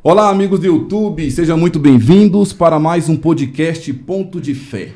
Olá, amigos do YouTube, sejam muito bem-vindos para mais um podcast Ponto de Fé.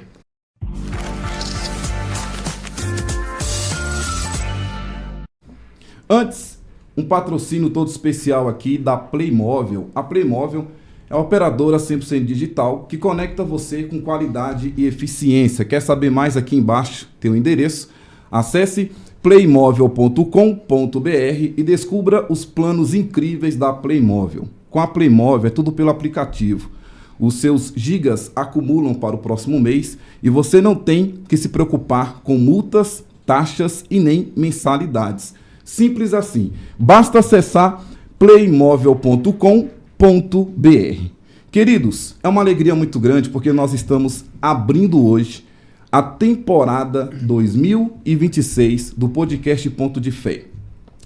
Antes, um patrocínio todo especial aqui da Playmóvel. A Playmóvel é a operadora 100% digital que conecta você com qualidade e eficiência. Quer saber mais? Aqui embaixo tem o endereço. Acesse playmóvel.com.br e descubra os planos incríveis da Playmóvel. Com a Playmóvel é tudo pelo aplicativo. Os seus gigas acumulam para o próximo mês e você não tem que se preocupar com multas, taxas e nem mensalidades. Simples assim. Basta acessar playmóvel.com.br. Queridos, é uma alegria muito grande porque nós estamos abrindo hoje a temporada 2026 do podcast Ponto de Fé.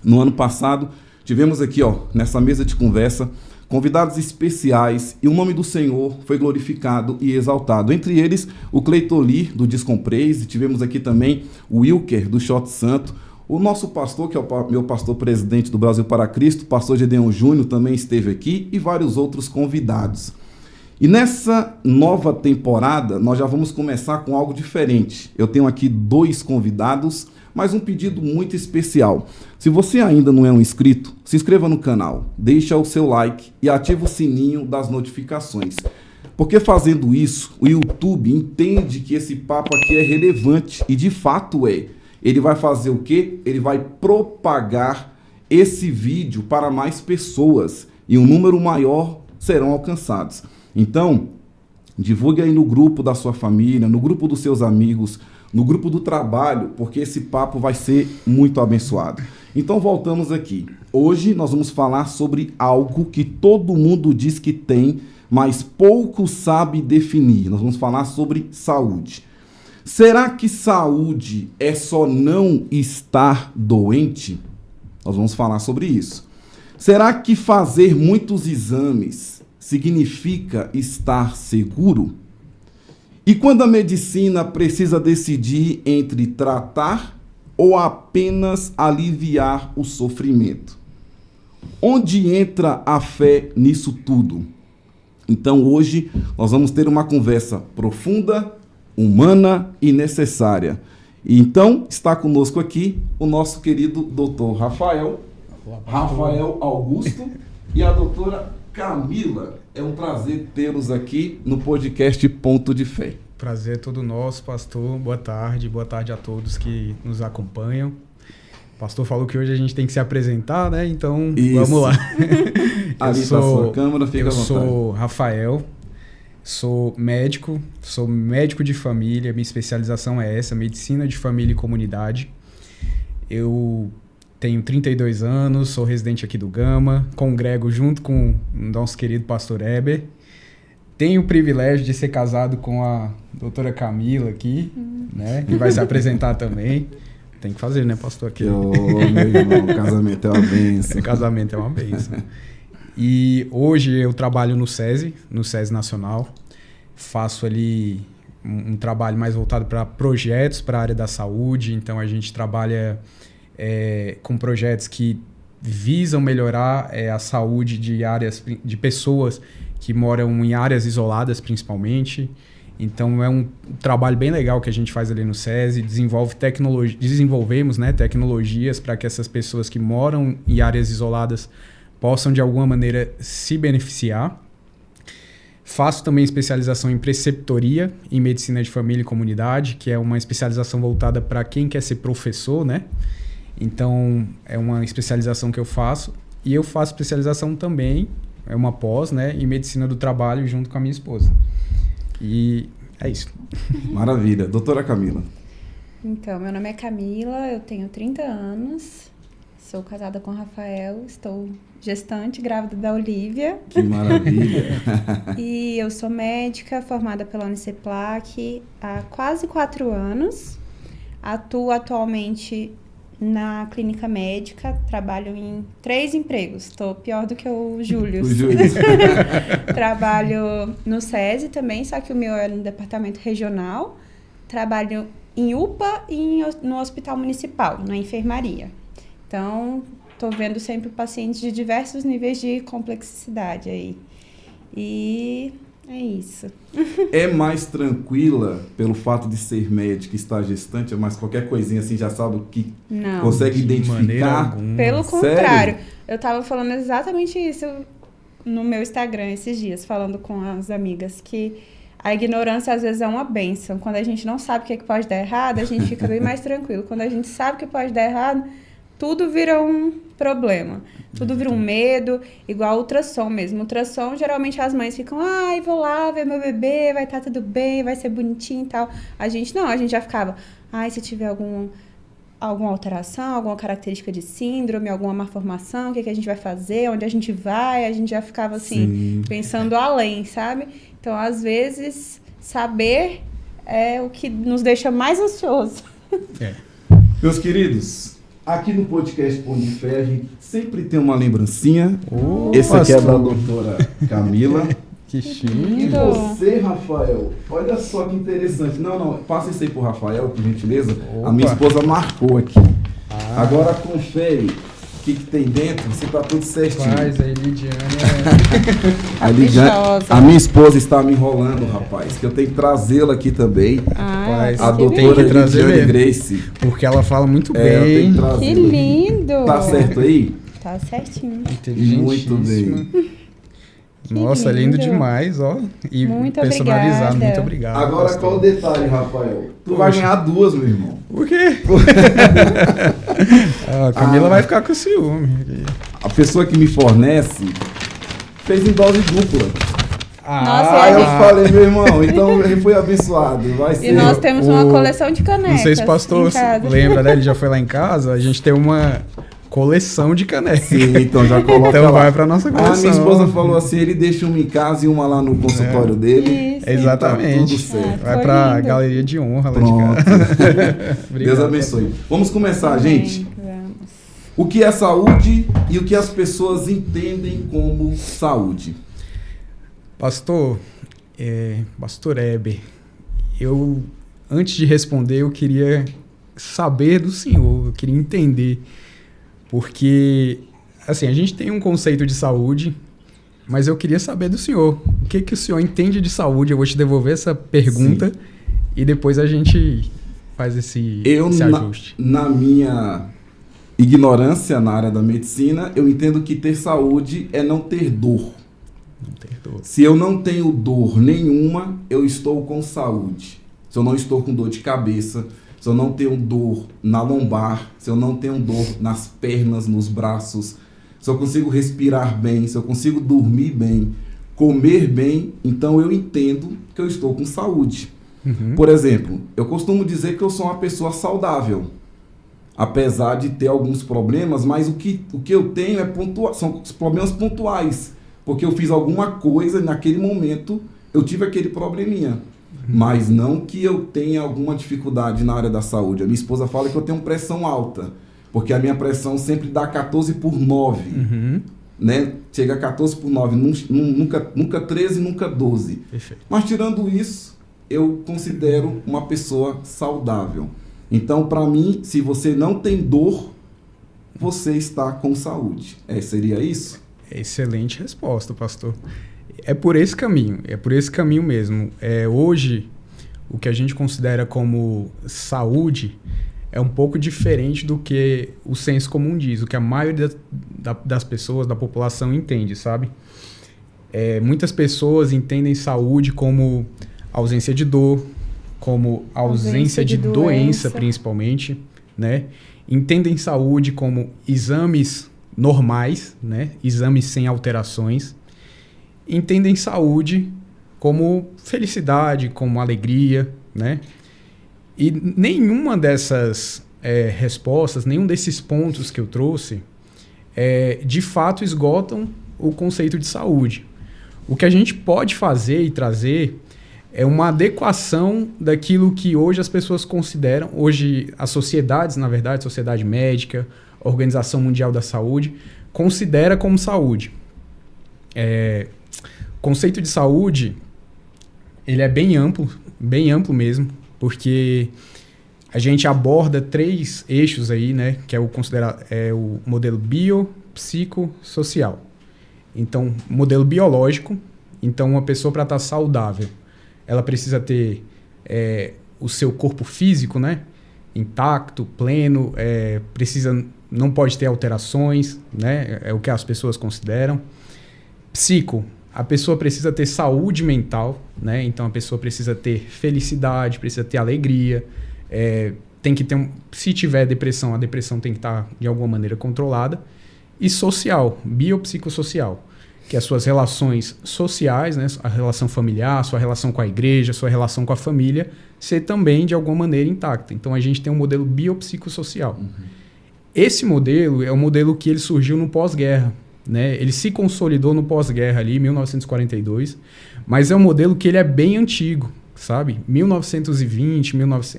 No ano passado, tivemos aqui, nessa mesa de conversa, convidados especiais e o nome do Senhor foi glorificado e exaltado. Entre eles, o Cleitoli, do Descompraise, tivemos aqui também o Wilker, do Shot Santo, o nosso pastor, que é o meu pastor presidente do Brasil para Cristo, pastor Gedeon Júnior, também esteve aqui, e vários outros convidados. E nessa nova temporada, nós já vamos começar com algo diferente. Eu tenho aqui 2 convidados, mas um pedido muito especial. Se você ainda não é um inscrito, se inscreva no canal, deixa o seu like e ativa o sininho das notificações. Porque fazendo isso, o YouTube entende que esse papo aqui é relevante e de fato é. Ele vai fazer o quê? Ele vai propagar esse vídeo para mais pessoas e um número maior serão alcançados. Então, divulgue aí no grupo da sua família, no grupo dos seus amigos, no grupo do trabalho, porque esse papo vai ser muito abençoado. Então, voltamos aqui. Hoje nós vamos falar sobre algo que todo mundo diz que tem, mas pouco sabe definir. Nós vamos falar sobre saúde. Será que saúde é só não estar doente? Nós vamos falar sobre isso. Será que fazer muitos exames significa estar seguro? E quando a medicina precisa decidir entre tratar ou apenas aliviar o sofrimento? Onde entra a fé nisso tudo? Então hoje nós vamos ter uma conversa profunda, humana e necessária. Então está conosco aqui o nosso querido doutor Rafael Augusto e a doutora Camila. É um prazer tê-los aqui no podcast Ponto de Fé. Prazer é todo nosso, pastor. Boa tarde a todos que nos acompanham. O pastor falou que hoje a gente tem que se apresentar, né? Então, vamos lá. Ali está a sua câmera, fica à vontade. Eu sou Rafael, sou médico de família, minha especialização é essa, medicina de família e comunidade. Eu tenho 32 anos, sou residente aqui do Gama, congrego junto com o nosso querido pastor Heber. Tenho o privilégio de ser casado com a doutora Camila aqui, né? Que vai se apresentar também. Tem que fazer, né, pastor? Aqui. Meu irmão, casamento é uma bênção. Casamento é uma bênção. E hoje eu trabalho no SESI Nacional. Faço ali um trabalho mais voltado para projetos para a área da saúde. Então a gente trabalha com projetos que visam melhorar a saúde de pessoas que moram em áreas isoladas, principalmente. Então é um trabalho bem legal que a gente faz ali no SESI, desenvolvemos, né, tecnologias para que essas pessoas que moram em áreas isoladas possam de alguma maneira se beneficiar. Faço também especialização em preceptoria em medicina de família e comunidade, que é uma especialização voltada para quem quer ser professor, né? Então é uma especialização que eu faço, e eu faço especialização também, é uma pós, né, em medicina do trabalho junto com a minha esposa. E é isso. Maravilha. Doutora Camila. Então, meu nome é Camila, eu tenho 30 anos, sou casada com o Rafael, estou gestante, grávida da Olivia. Que maravilha. E eu sou médica, formada pela Uniceplac há quase 4 anos. Atuo atualmente na clínica médica, trabalho em 3 empregos. Estou pior do que o Júlio. Trabalho no SESI também, só que o meu é no departamento regional. Trabalho em UPA e no hospital municipal, na enfermaria. Então, tô vendo sempre pacientes de diversos níveis de complexidade aí. E é isso. É mais tranquila pelo fato de ser médica e estar gestante, mas qualquer coisinha assim já sabe o que Não. consegue identificar? Pelo Sério? contrário, eu tava falando exatamente isso no meu Instagram esses dias, falando com as amigas, que a ignorância às vezes é uma bênção. Quando a gente não sabe o que, é que pode dar errado, a gente fica bem mais tranquilo. Quando a gente sabe que pode dar errado, tudo vira um problema. Tudo vira um medo, igual ultrassom mesmo. Ultrassom, geralmente as mães ficam, ai, vou lá ver meu bebê, vai estar tudo bem, vai ser bonitinho e tal. A gente não, a gente já ficava, ai, se tiver alguma alteração, alguma característica de síndrome, alguma malformação, o que a gente vai fazer, onde a gente vai, a gente já ficava assim, Sim. pensando além, sabe? Então, às vezes, saber é o que nos deixa mais ansioso. Meus queridos, aqui no podcast Pão de Fé, a gente sempre tem uma lembrancinha. Esse aqui é da doutora Camila. Que E chique. você, Rafael, olha só que interessante. Não, passa isso aí pro Rafael, por gentileza. Opa. A minha esposa marcou aqui. Agora confere o que tem dentro, se tá tudo certinho. Faz aí, Lidiane. A Lidiane, Caprichosa. a minha esposa está me enrolando, rapaz, que eu tenho que trazê-la aqui também. Rapaz, A que doutora tem que trazer Lidiane mesmo. Grace. Porque ela fala muito É, eu tenho bem. que trazê-la Que aqui. lindo! Tá certo aí? Tá certinho. Inteligentíssima. Muito bem. Nossa, lindo. lindo demais, ó. E Muito personalizado. obrigada. Muito obrigado. Agora pastor. qual o detalhe, Rafael? Tu vai ganhar duas, meu irmão. Por quê? A Camila vai ficar com ciúme. A pessoa que me fornece fez em dose dupla. Nossa, Aí e eu a falei, meu irmão, então ele foi abençoado. Vai ser. E nós temos uma coleção de canecas. Não sei se o pastor em casa. lembra, né? Ele já foi lá em casa. A gente tem uma coleção de canecas. Sim, então já coloca Então lá. vai pra nossa coleção. A minha esposa falou assim, ele deixa uma em casa e uma lá no consultório dele. Isso. Exatamente. Tá tudo certo. Vai Foi pra lindo. galeria de honra lá Pronto. de casa. Deus Obrigado. abençoe. Vamos começar, Amém. gente. Vamos. O que é saúde e o que as pessoas entendem como saúde? Pastor Heber, eu, antes de responder, eu queria saber do senhor, eu queria entender, porque, assim, a gente tem um conceito de saúde, mas eu queria saber do senhor, o que o senhor entende de saúde? Eu vou te devolver essa pergunta e depois a gente faz esse ajuste. Na minha ignorância na área da medicina, eu entendo que ter saúde é não ter dor. Não ter dor. Se eu não tenho dor nenhuma, eu estou com saúde. Se eu não estou com dor de cabeça, se eu não tenho dor na lombar, se eu não tenho dor nas pernas, nos braços, se eu consigo respirar bem, se eu consigo dormir bem, comer bem, então eu entendo que eu estou com saúde. Uhum. Por exemplo, eu costumo dizer que eu sou uma pessoa saudável, apesar de ter alguns problemas, mas o que eu tenho são os problemas pontuais, porque eu fiz alguma coisa e naquele momento eu tive aquele probleminha. Mas não que eu tenha alguma dificuldade na área da saúde. A minha esposa fala que eu tenho pressão alta, porque a minha pressão sempre dá 14/9, Uhum. né? Chega a 14/9, nunca 13, nunca 12. Perfeito. Mas tirando isso, eu considero uma pessoa saudável. Então, para mim, se você não tem dor, você está com saúde. Seria isso? Excelente resposta, pastor. É por esse caminho mesmo. Hoje, o que a gente considera como saúde é um pouco diferente do que o senso comum diz, o que a maioria das pessoas, da população entende, sabe? Muitas pessoas entendem saúde como ausência de dor, como ausência de doença, principalmente, né? Entendem saúde como exames normais, né? Exames sem alterações. Entendem saúde como felicidade, como alegria, né? E nenhuma dessas respostas, nenhum desses pontos que eu trouxe, de fato esgotam o conceito de saúde. O que a gente pode fazer e trazer é uma adequação daquilo que hoje as pessoas consideram, hoje as sociedades, na verdade, Sociedade Médica, Organização Mundial da Saúde, considera como saúde. O conceito de saúde, ele é bem amplo mesmo, porque a gente aborda 3 eixos aí, né? Que é o modelo biopsicossocial. Então, modelo biológico. Então, uma pessoa para estar saudável, ela precisa ter o seu corpo físico, né? Intacto, pleno, não pode ter alterações, né? É o que as pessoas consideram. Psico, a pessoa precisa ter saúde mental, né? Então a pessoa precisa ter felicidade, precisa ter alegria, tem que ter se tiver depressão, a depressão tem que estar de alguma maneira controlada. E social, biopsicossocial, que é as suas relações sociais, né? A relação familiar, sua relação com a igreja, sua relação com a família, ser também de alguma maneira intacta. Então a gente tem um modelo biopsicossocial. Esse modelo é um modelo que ele surgiu no pós-guerra, né? Ele se consolidou no pós-guerra ali, em 1942, mas é um modelo que ele é bem antigo, sabe? 1920,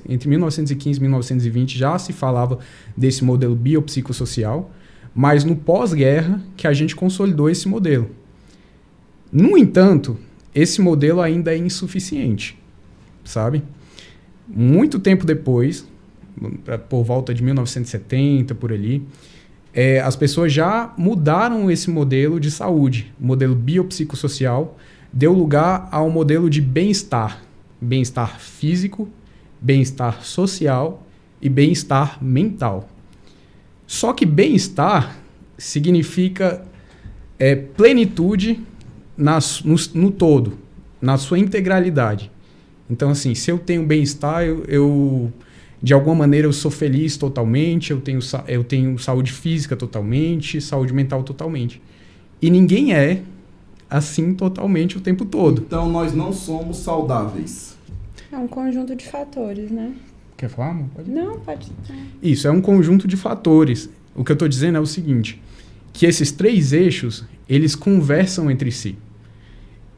entre 1915 e 1920 já se falava desse modelo biopsicossocial, mas no pós-guerra que a gente consolidou esse modelo. No entanto, esse modelo ainda é insuficiente, sabe? Muito tempo depois, por volta de 1970, por ali, as pessoas já mudaram esse modelo de saúde. O modelo biopsicossocial deu lugar ao modelo de bem-estar. Bem-estar físico, bem-estar social e bem-estar mental. Só que bem-estar significa plenitude no todo, na sua integralidade. Então, assim, se eu tenho bem-estar, de alguma maneira eu sou feliz totalmente, eu tenho saúde física totalmente, saúde mental totalmente. E ninguém é assim totalmente o tempo todo. Então nós não somos saudáveis. É um conjunto de fatores, né? Quer falar, amor? Pode? Não, pode. Isso, é um conjunto de fatores. O que eu estou dizendo é o seguinte, que esses 3 eixos, eles conversam entre si.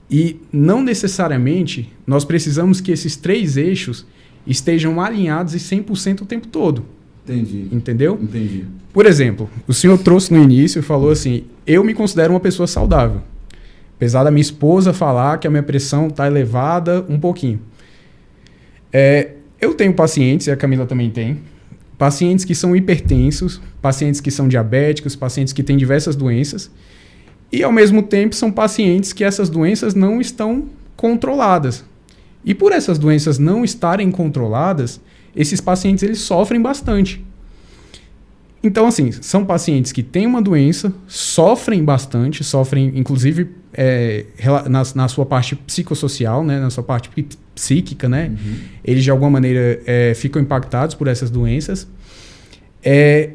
E não necessariamente nós precisamos que esses 3 eixos estejam alinhados e 100% o tempo todo. Entendi. Entendeu? Entendi. Por exemplo, o senhor trouxe no início e falou assim, eu me considero uma pessoa saudável. Apesar da minha esposa falar que a minha pressão está elevada um pouquinho. Eu tenho pacientes, e a Camila também tem, pacientes que são hipertensos, pacientes que são diabéticos, pacientes que têm diversas doenças, e ao mesmo tempo são pacientes que essas doenças não estão controladas. E por essas doenças não estarem controladas, esses pacientes eles sofrem bastante. Então, assim, são pacientes que têm uma doença, sofrem bastante, sofrem inclusive na sua parte psicossocial, né, na sua parte psíquica, né? Eles de alguma maneira ficam impactados por essas doenças.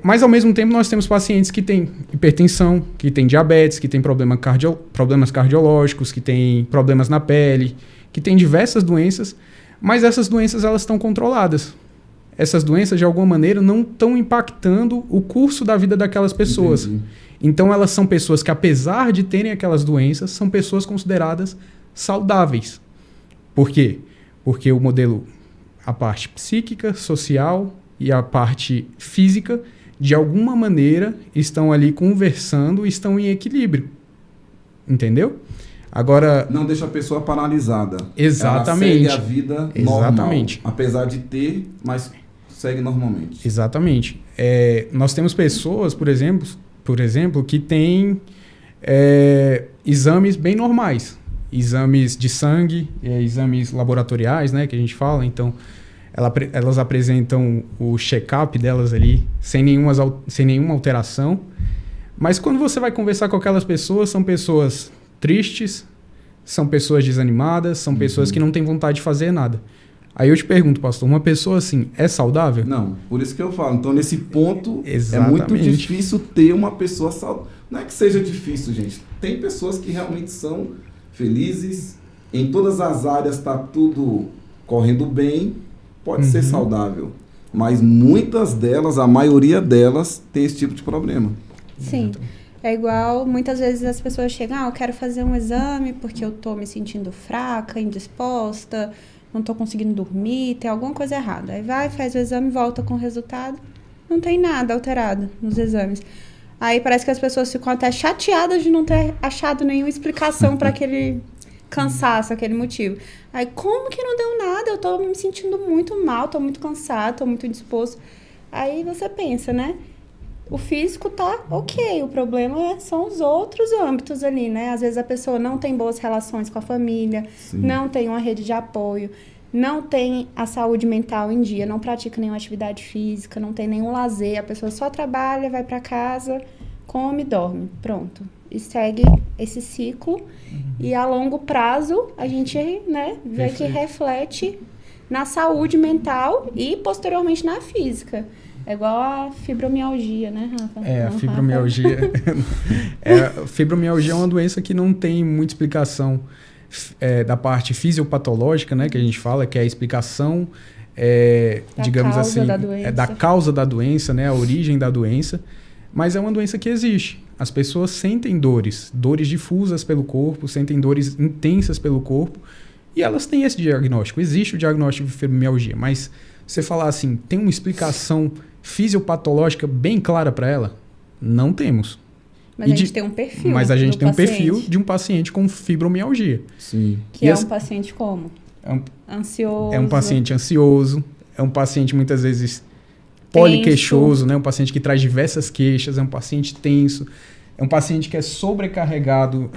Mas ao mesmo tempo nós temos pacientes que têm hipertensão, que têm diabetes, que têm problemas cardiológicos, que têm problemas na pele, que têm diversas doenças, mas essas doenças elas estão controladas. Essas doenças de alguma maneira não estão impactando o curso da vida daquelas pessoas. Entendi. Então elas são pessoas que, apesar de terem aquelas doenças, são pessoas consideradas saudáveis. Por quê? Porque o modelo, a parte psíquica, social e a parte física, de alguma maneira, estão ali conversando e estão em equilíbrio. Entendeu? Agora... Não deixa a pessoa paralisada. Exatamente. Ela segue a vida normal. Exatamente. Apesar de ter, mas segue normalmente. Exatamente. Nós temos pessoas, por exemplo, que têm exames bem normais. Exames de sangue, exames laboratoriais, né, que a gente fala. Então, elas apresentam o check-up delas ali sem nenhuma alteração. Mas quando você vai conversar com aquelas pessoas, são pessoas tristes, são pessoas desanimadas, são pessoas que não têm vontade de fazer nada. Aí eu te pergunto, pastor, uma pessoa assim é saudável? Não, por isso que eu falo. Então, nesse ponto, Exatamente. É muito difícil ter uma pessoa saudável. Não é que seja difícil, gente. Tem pessoas que realmente são felizes, em todas as áreas está tudo correndo bem, pode ser saudável. Mas muitas delas, a maioria delas, tem esse tipo de problema. Sim. É igual, muitas vezes as pessoas chegam, eu quero fazer um exame porque eu tô me sentindo fraca, indisposta, não tô conseguindo dormir, tem alguma coisa errada. Aí vai, faz o exame, volta com o resultado, não tem nada alterado nos exames. Aí parece que as pessoas ficam até chateadas de não ter achado nenhuma explicação para aquele cansaço, aquele motivo. Aí, como que não deu nada? Eu tô me sentindo muito mal, tô muito cansado, tô muito indisposto. Aí você pensa, né? O físico tá ok, o problema são os outros âmbitos ali, né? Às vezes a pessoa não tem boas relações com a família, Sim. não tem uma rede de apoio, não tem a saúde mental em dia, não pratica nenhuma atividade física, não tem nenhum lazer, a pessoa só trabalha, vai para casa, come, dorme, pronto. E segue esse ciclo e a longo prazo a gente, né, vê que reflete na saúde mental e posteriormente na física. É igual a fibromialgia, né, Rafa? A fibromialgia... Fibromialgia é uma doença que não tem muita explicação da parte fisiopatológica, né, que a gente fala, que é a explicação, digamos assim, da causa da doença, né, a origem da doença, mas é uma doença que existe. As pessoas sentem dores difusas pelo corpo, sentem dores intensas pelo corpo, e elas têm esse diagnóstico. Existe o diagnóstico de fibromialgia, mas você falar assim, tem uma explicação fisiopatológica bem clara para ela? Não temos. Mas a gente tem um perfil. Mas a gente tem um perfil de um paciente com fibromialgia. Sim. Que é um paciente como? Ansioso. É um paciente ansioso, é um paciente muitas vezes poliqueixoso, né? Um paciente que traz diversas queixas, é um paciente tenso, é um paciente que é sobrecarregado,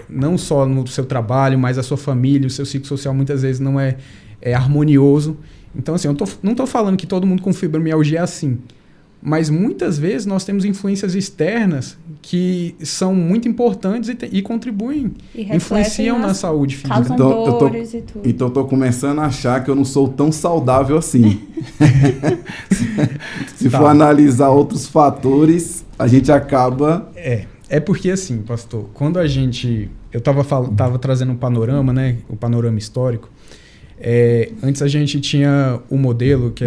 não só no seu trabalho, mas a sua família, o seu ciclo social muitas vezes não é harmonioso. Então, assim, eu não estou falando que todo mundo com fibromialgia é assim, mas muitas vezes nós temos influências externas que são muito importantes e contribuem, influenciam na saúde física. Causam dores e tudo. Então, eu estou começando a achar que eu não sou tão saudável assim. Se for analisar outros fatores, a gente acaba... É porque assim, pastor, quando a gente... Eu estava trazendo um panorama, né? O panorama histórico. Antes a gente tinha o modelo que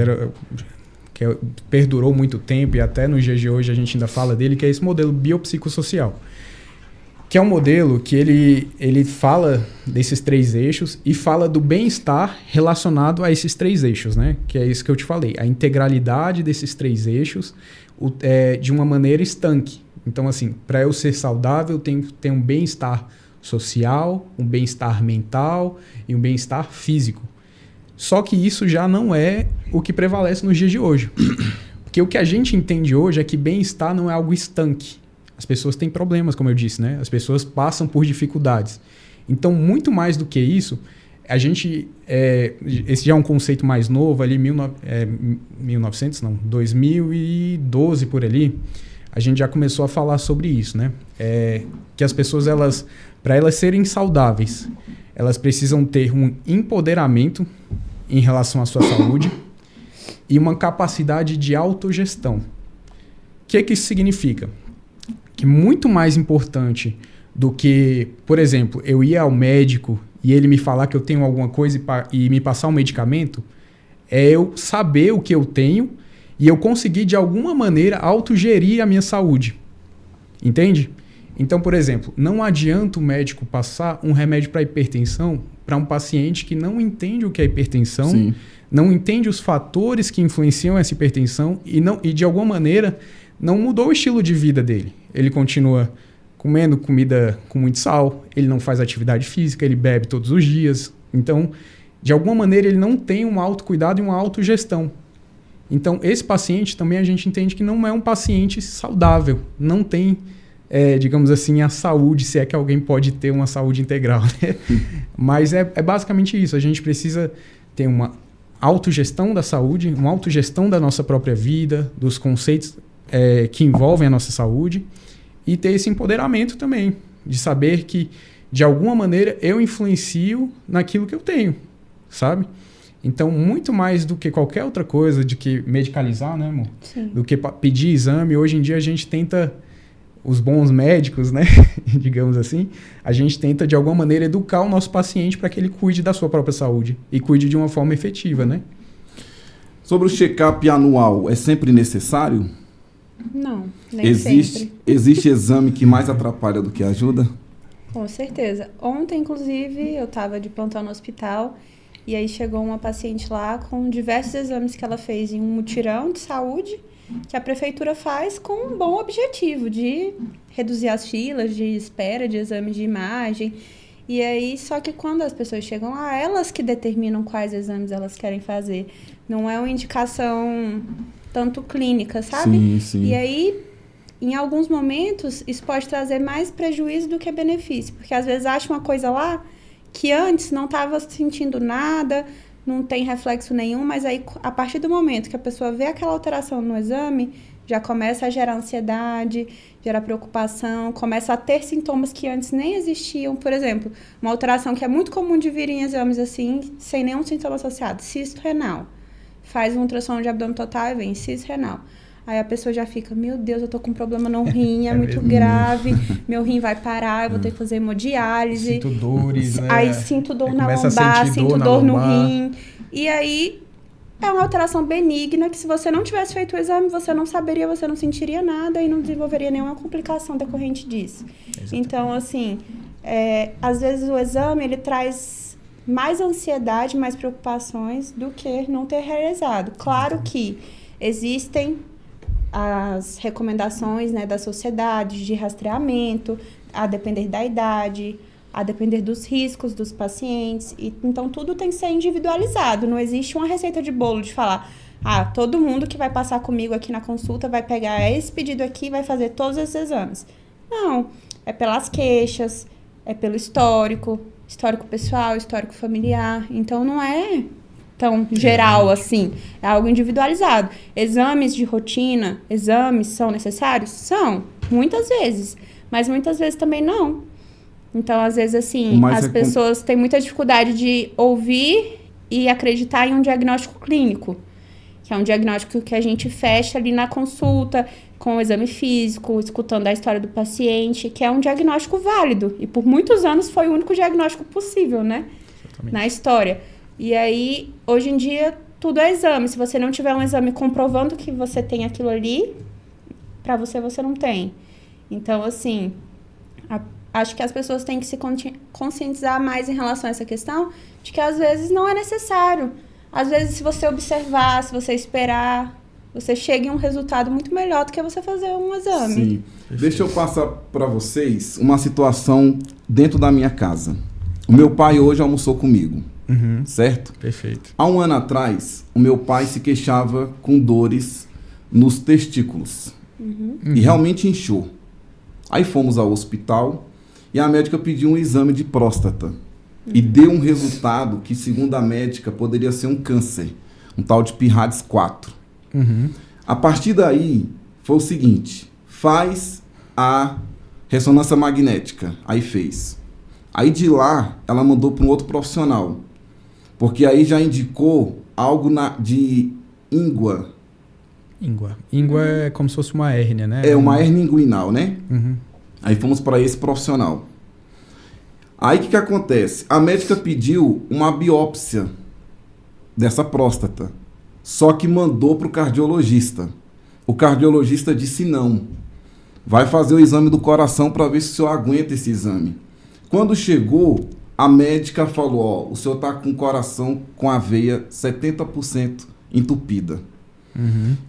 perdurou muito tempo e até nos dias de hoje a gente ainda fala dele, que é esse modelo biopsicossocial, que é um modelo que ele fala desses 3 eixos e fala do bem-estar relacionado a esses 3 eixos, né? Que é isso que eu te falei, a integralidade desses 3 eixos de uma maneira estanque. Então, assim, para eu ser saudável, eu tenho que ter um bem-estar social, um bem-estar mental e um bem-estar físico. Só que isso já não é o que prevalece nos dias de hoje. Porque o que a gente entende hoje é que bem-estar não é algo estanque. As pessoas têm problemas, como eu disse, né? As pessoas passam por dificuldades. Então, muito mais do que isso, a gente... esse já é um conceito mais novo, ali 2012 por ali, a gente já começou a falar sobre isso, né? Que as pessoas, para elas serem saudáveis, elas precisam ter um empoderamento em relação à sua saúde e uma capacidade de autogestão. O que isso significa? Que muito mais importante do que, por exemplo, eu ir ao médico e ele me falar que eu tenho alguma coisa e me passar um medicamento, é eu saber o que eu tenho e eu conseguir, de alguma maneira, autogerir a minha saúde. Entende? Então, por exemplo, não adianta o médico passar um remédio para hipertensão para um paciente que não entende o que é hipertensão, Sim. não entende os fatores que influenciam essa hipertensão e de alguma maneira, não mudou o estilo de vida dele. Ele continua comendo comida com muito sal, ele não faz atividade física, ele bebe todos os dias. Então, de alguma maneira, ele não tem um autocuidado e uma autogestão. Então, esse paciente também a gente entende que não é um paciente saudável, não tem... digamos assim, a saúde, se é que alguém pode ter uma saúde integral, né? Mas é basicamente isso, a gente precisa ter uma autogestão da saúde, uma autogestão da nossa própria vida, dos conceitos que envolvem a nossa saúde e ter esse empoderamento também, de saber que, de alguma maneira, eu influencio naquilo que eu tenho, sabe? Então, muito mais do que qualquer outra coisa, de que medicalizar, né, amor? Sim. Do que pedir exame, hoje em dia a gente tenta... Os bons médicos, né, digamos assim, a gente tenta, de alguma maneira, educar o nosso paciente para que ele cuide da sua própria saúde e cuide de uma forma efetiva, né? Sobre o check-up anual, é sempre necessário? Não, nem sempre. Existe exame que mais atrapalha do que ajuda? Com certeza. Ontem, inclusive, eu estava de plantão no hospital e aí chegou uma paciente lá com diversos exames que ela fez em um mutirão de saúde que a prefeitura faz com um bom objetivo de reduzir as filas de espera de exames de imagem. E aí, só que quando as pessoas chegam lá, elas que determinam quais exames elas querem fazer. Não é uma indicação tanto clínica, sabe? Sim, sim. E aí, em alguns momentos, isso pode trazer mais prejuízo do que benefício. Porque às vezes acha uma coisa lá que antes não estava sentindo nada, não tem reflexo nenhum, mas aí, a partir do momento que a pessoa vê aquela alteração no exame, já começa a gerar ansiedade, gerar preocupação, começa a ter sintomas que antes nem existiam. Por exemplo, uma alteração que é muito comum de vir em exames assim, sem nenhum sintoma associado, cisto renal. Faz um ultrassom de abdômen total e vem cisto renal. Aí a pessoa já fica, meu Deus, eu tô com um problema no rim, é muito grave, meu rim vai parar, eu vou ter que fazer hemodiálise. Sinto dores, né? Aí sinto dor Aí na começa a lombar, sentir sinto dor na dor no lombar. rim. E aí é uma alteração benigna que se você não tivesse feito o exame, você não saberia, você não sentiria nada e não desenvolveria nenhuma complicação decorrente disso. Exatamente. Então, assim, às vezes o exame, ele traz mais ansiedade, mais preocupações do que não ter realizado. Claro que existem as recomendações, né, da sociedade de rastreamento, a depender da idade, a depender dos riscos dos pacientes. Então, tudo tem que ser individualizado. Não existe uma receita de bolo de falar, todo mundo que vai passar comigo aqui na consulta vai pegar esse pedido aqui e vai fazer todos esses exames. Não, é pelas queixas, é pelo histórico pessoal, histórico familiar. Então, não é tão geral assim, é algo individualizado. Exames de rotina, exames são necessários? São, muitas vezes, mas muitas vezes também não. Então, às vezes, assim, as pessoas têm muita dificuldade de ouvir e acreditar em um diagnóstico clínico, que é um diagnóstico que a gente fecha ali na consulta, com o exame físico, escutando a história do paciente, que é um diagnóstico válido. E por muitos anos foi o único diagnóstico possível, né? Exatamente. Na história. E aí, hoje em dia, tudo é exame. Se você não tiver um exame comprovando que você tem aquilo ali, pra você não tem. Então, assim, acho que as pessoas têm que se conscientizar mais em relação a essa questão de que, às vezes, não é necessário. Às vezes, se você observar, se você esperar, você chega em um resultado muito melhor do que você fazer um exame. Sim. Deixa eu passar para vocês uma situação dentro da minha casa. O meu pai hoje almoçou comigo. Certo? Perfeito. Há um ano atrás, o meu pai se queixava com dores nos testículos. E realmente inchou. Aí fomos ao hospital e a médica pediu um exame de próstata. E deu um resultado que, segundo a médica, poderia ser um câncer. Um tal de Pirads 4. A partir daí, foi o seguinte. Faz a ressonância magnética. Aí fez. Aí de lá, ela mandou para um outro profissional. Porque aí já indicou algo de íngua. Íngua é como se fosse uma hérnia, né? É uma hérnia inguinal, né? Aí fomos para esse profissional. Aí o que acontece? A médica pediu uma biópsia dessa próstata. Só que mandou para o cardiologista. O cardiologista disse não. Vai fazer o exame do coração para ver se o senhor aguenta esse exame. Quando chegou, a médica falou, o senhor está com o coração com a veia 70% entupida.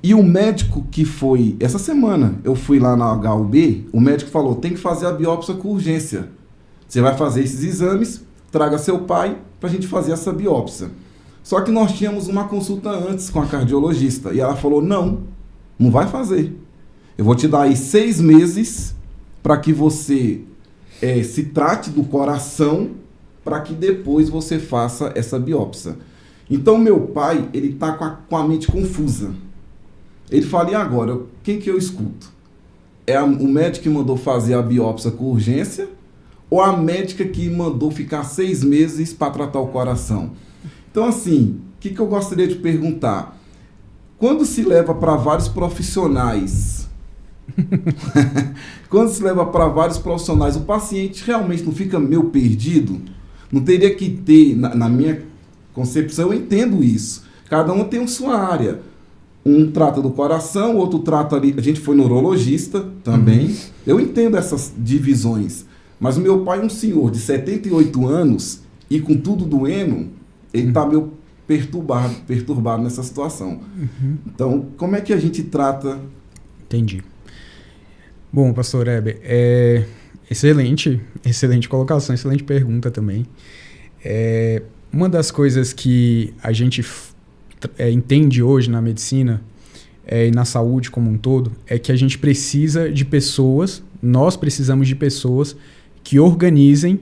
E o médico que foi, essa semana, eu fui lá na HUB, o médico falou, tem que fazer a biópsia com urgência. Você vai fazer esses exames, traga seu pai para a gente fazer essa biópsia. Só que nós tínhamos uma consulta antes com a cardiologista e ela falou, não vai fazer. Eu vou te dar aí 6 meses para que você se trate do coração para que depois você faça essa biópsia. Então, meu pai, ele está com a mente confusa. Ele fala, e agora? Quem que eu escuto? É o médico que mandou fazer a biópsia com urgência ou a médica que mandou ficar 6 meses para tratar o coração? Então, assim, o que eu gostaria de perguntar? Quando se leva para vários profissionais... Quando se leva para vários profissionais, o paciente realmente não fica meio perdido? Não teria que ter, na minha concepção, eu entendo isso. Cada um tem a sua área. Um trata do coração, o outro trata ali... A gente foi neurologista também. Eu entendo essas divisões. Mas o meu pai é um senhor de 78 anos e com tudo doendo, ele está meio perturbado nessa situação. Então, como é que a gente trata... Entendi. Bom, pastor Heber, Excelente colocação, excelente pergunta também. Uma das coisas que a gente entende hoje na medicina e na saúde como um todo é que a gente precisa de pessoas, nós precisamos de pessoas que organizem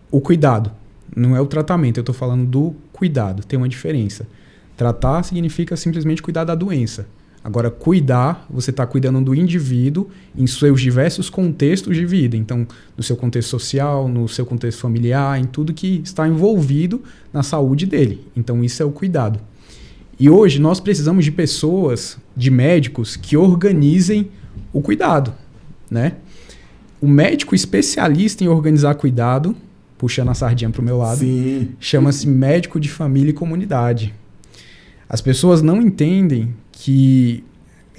o cuidado. Não é o tratamento, eu estou falando do cuidado, tem uma diferença. Tratar significa simplesmente cuidar da doença. Agora, cuidar, você está cuidando do indivíduo em seus diversos contextos de vida. Então, no seu contexto social, no seu contexto familiar, em tudo que está envolvido na saúde dele. Então, isso é o cuidado. E hoje, nós precisamos de pessoas, de médicos, que organizem o cuidado, né? O médico especialista em organizar cuidado, puxando a sardinha para o meu lado, chama-se médico de família e comunidade. As pessoas não entendem que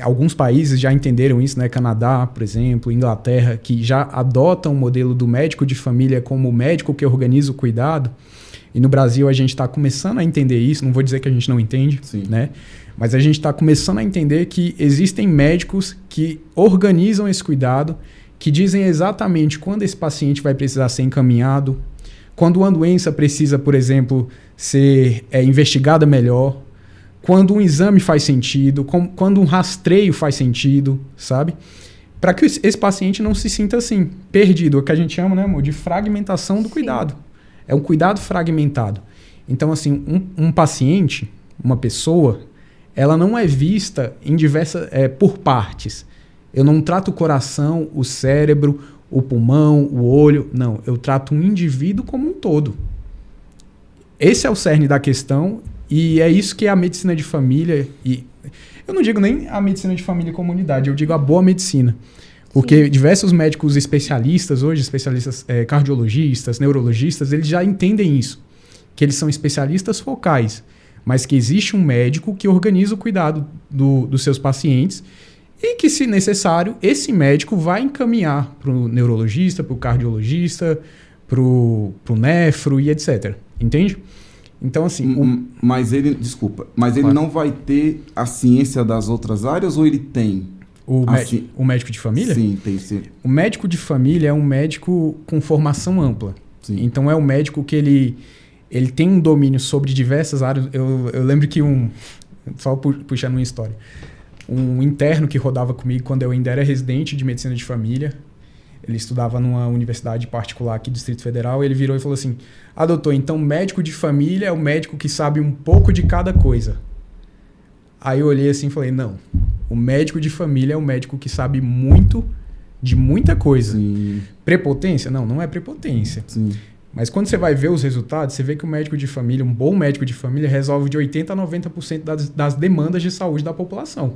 alguns países já entenderam isso, né? Canadá, por exemplo, Inglaterra, que já adotam o modelo do médico de família como o médico que organiza o cuidado. E no Brasil a gente está começando a entender isso, não vou dizer que a gente não entende, né? Mas a gente está começando a entender que existem médicos que organizam esse cuidado, que dizem exatamente quando esse paciente vai precisar ser encaminhado, quando uma doença precisa, por exemplo, ser investigada melhor, quando um exame faz sentido, quando um rastreio faz sentido, sabe? Para que esse paciente não se sinta assim, perdido, o que a gente chama, né, amor, de fragmentação do cuidado. É um cuidado fragmentado. Então, assim, um paciente, uma pessoa, ela não é vista em por partes. Eu não trato o coração, o cérebro, o pulmão, o olho. Não, eu trato um indivíduo como um todo. Esse é o cerne da questão e é isso que é a medicina de família. E eu não digo nem a medicina de família e comunidade, eu digo a boa medicina. Porque diversos médicos especialistas hoje, especialistas cardiologistas, neurologistas, eles já entendem isso. Que eles são especialistas focais, mas que existe um médico que organiza o cuidado dos seus pacientes e que, se necessário, esse médico vai encaminhar para o neurologista, para o cardiologista, para o nefro e etc. Entende? Então, assim... Mas ele não vai ter a ciência das outras áreas ou ele tem? O médico de família? Sim, tem sim. O médico de família é um médico com formação ampla. Sim. Então, é um médico que ele tem um domínio sobre diversas áreas. Eu lembro que só puxando uma história, um interno que rodava comigo quando eu ainda era residente de medicina de família, ele estudava numa universidade particular aqui do Distrito Federal, ele virou e falou assim: doutor, então médico de família é o médico que sabe um pouco de cada coisa. Aí eu olhei assim e falei: não, o médico de família é o médico que sabe muito de muita coisa. Sim. Prepotência? Não é prepotência. Sim. Mas quando você vai ver os resultados, você vê que o médico de família, um bom médico de família, resolve de 80% a 90% das demandas de saúde da população.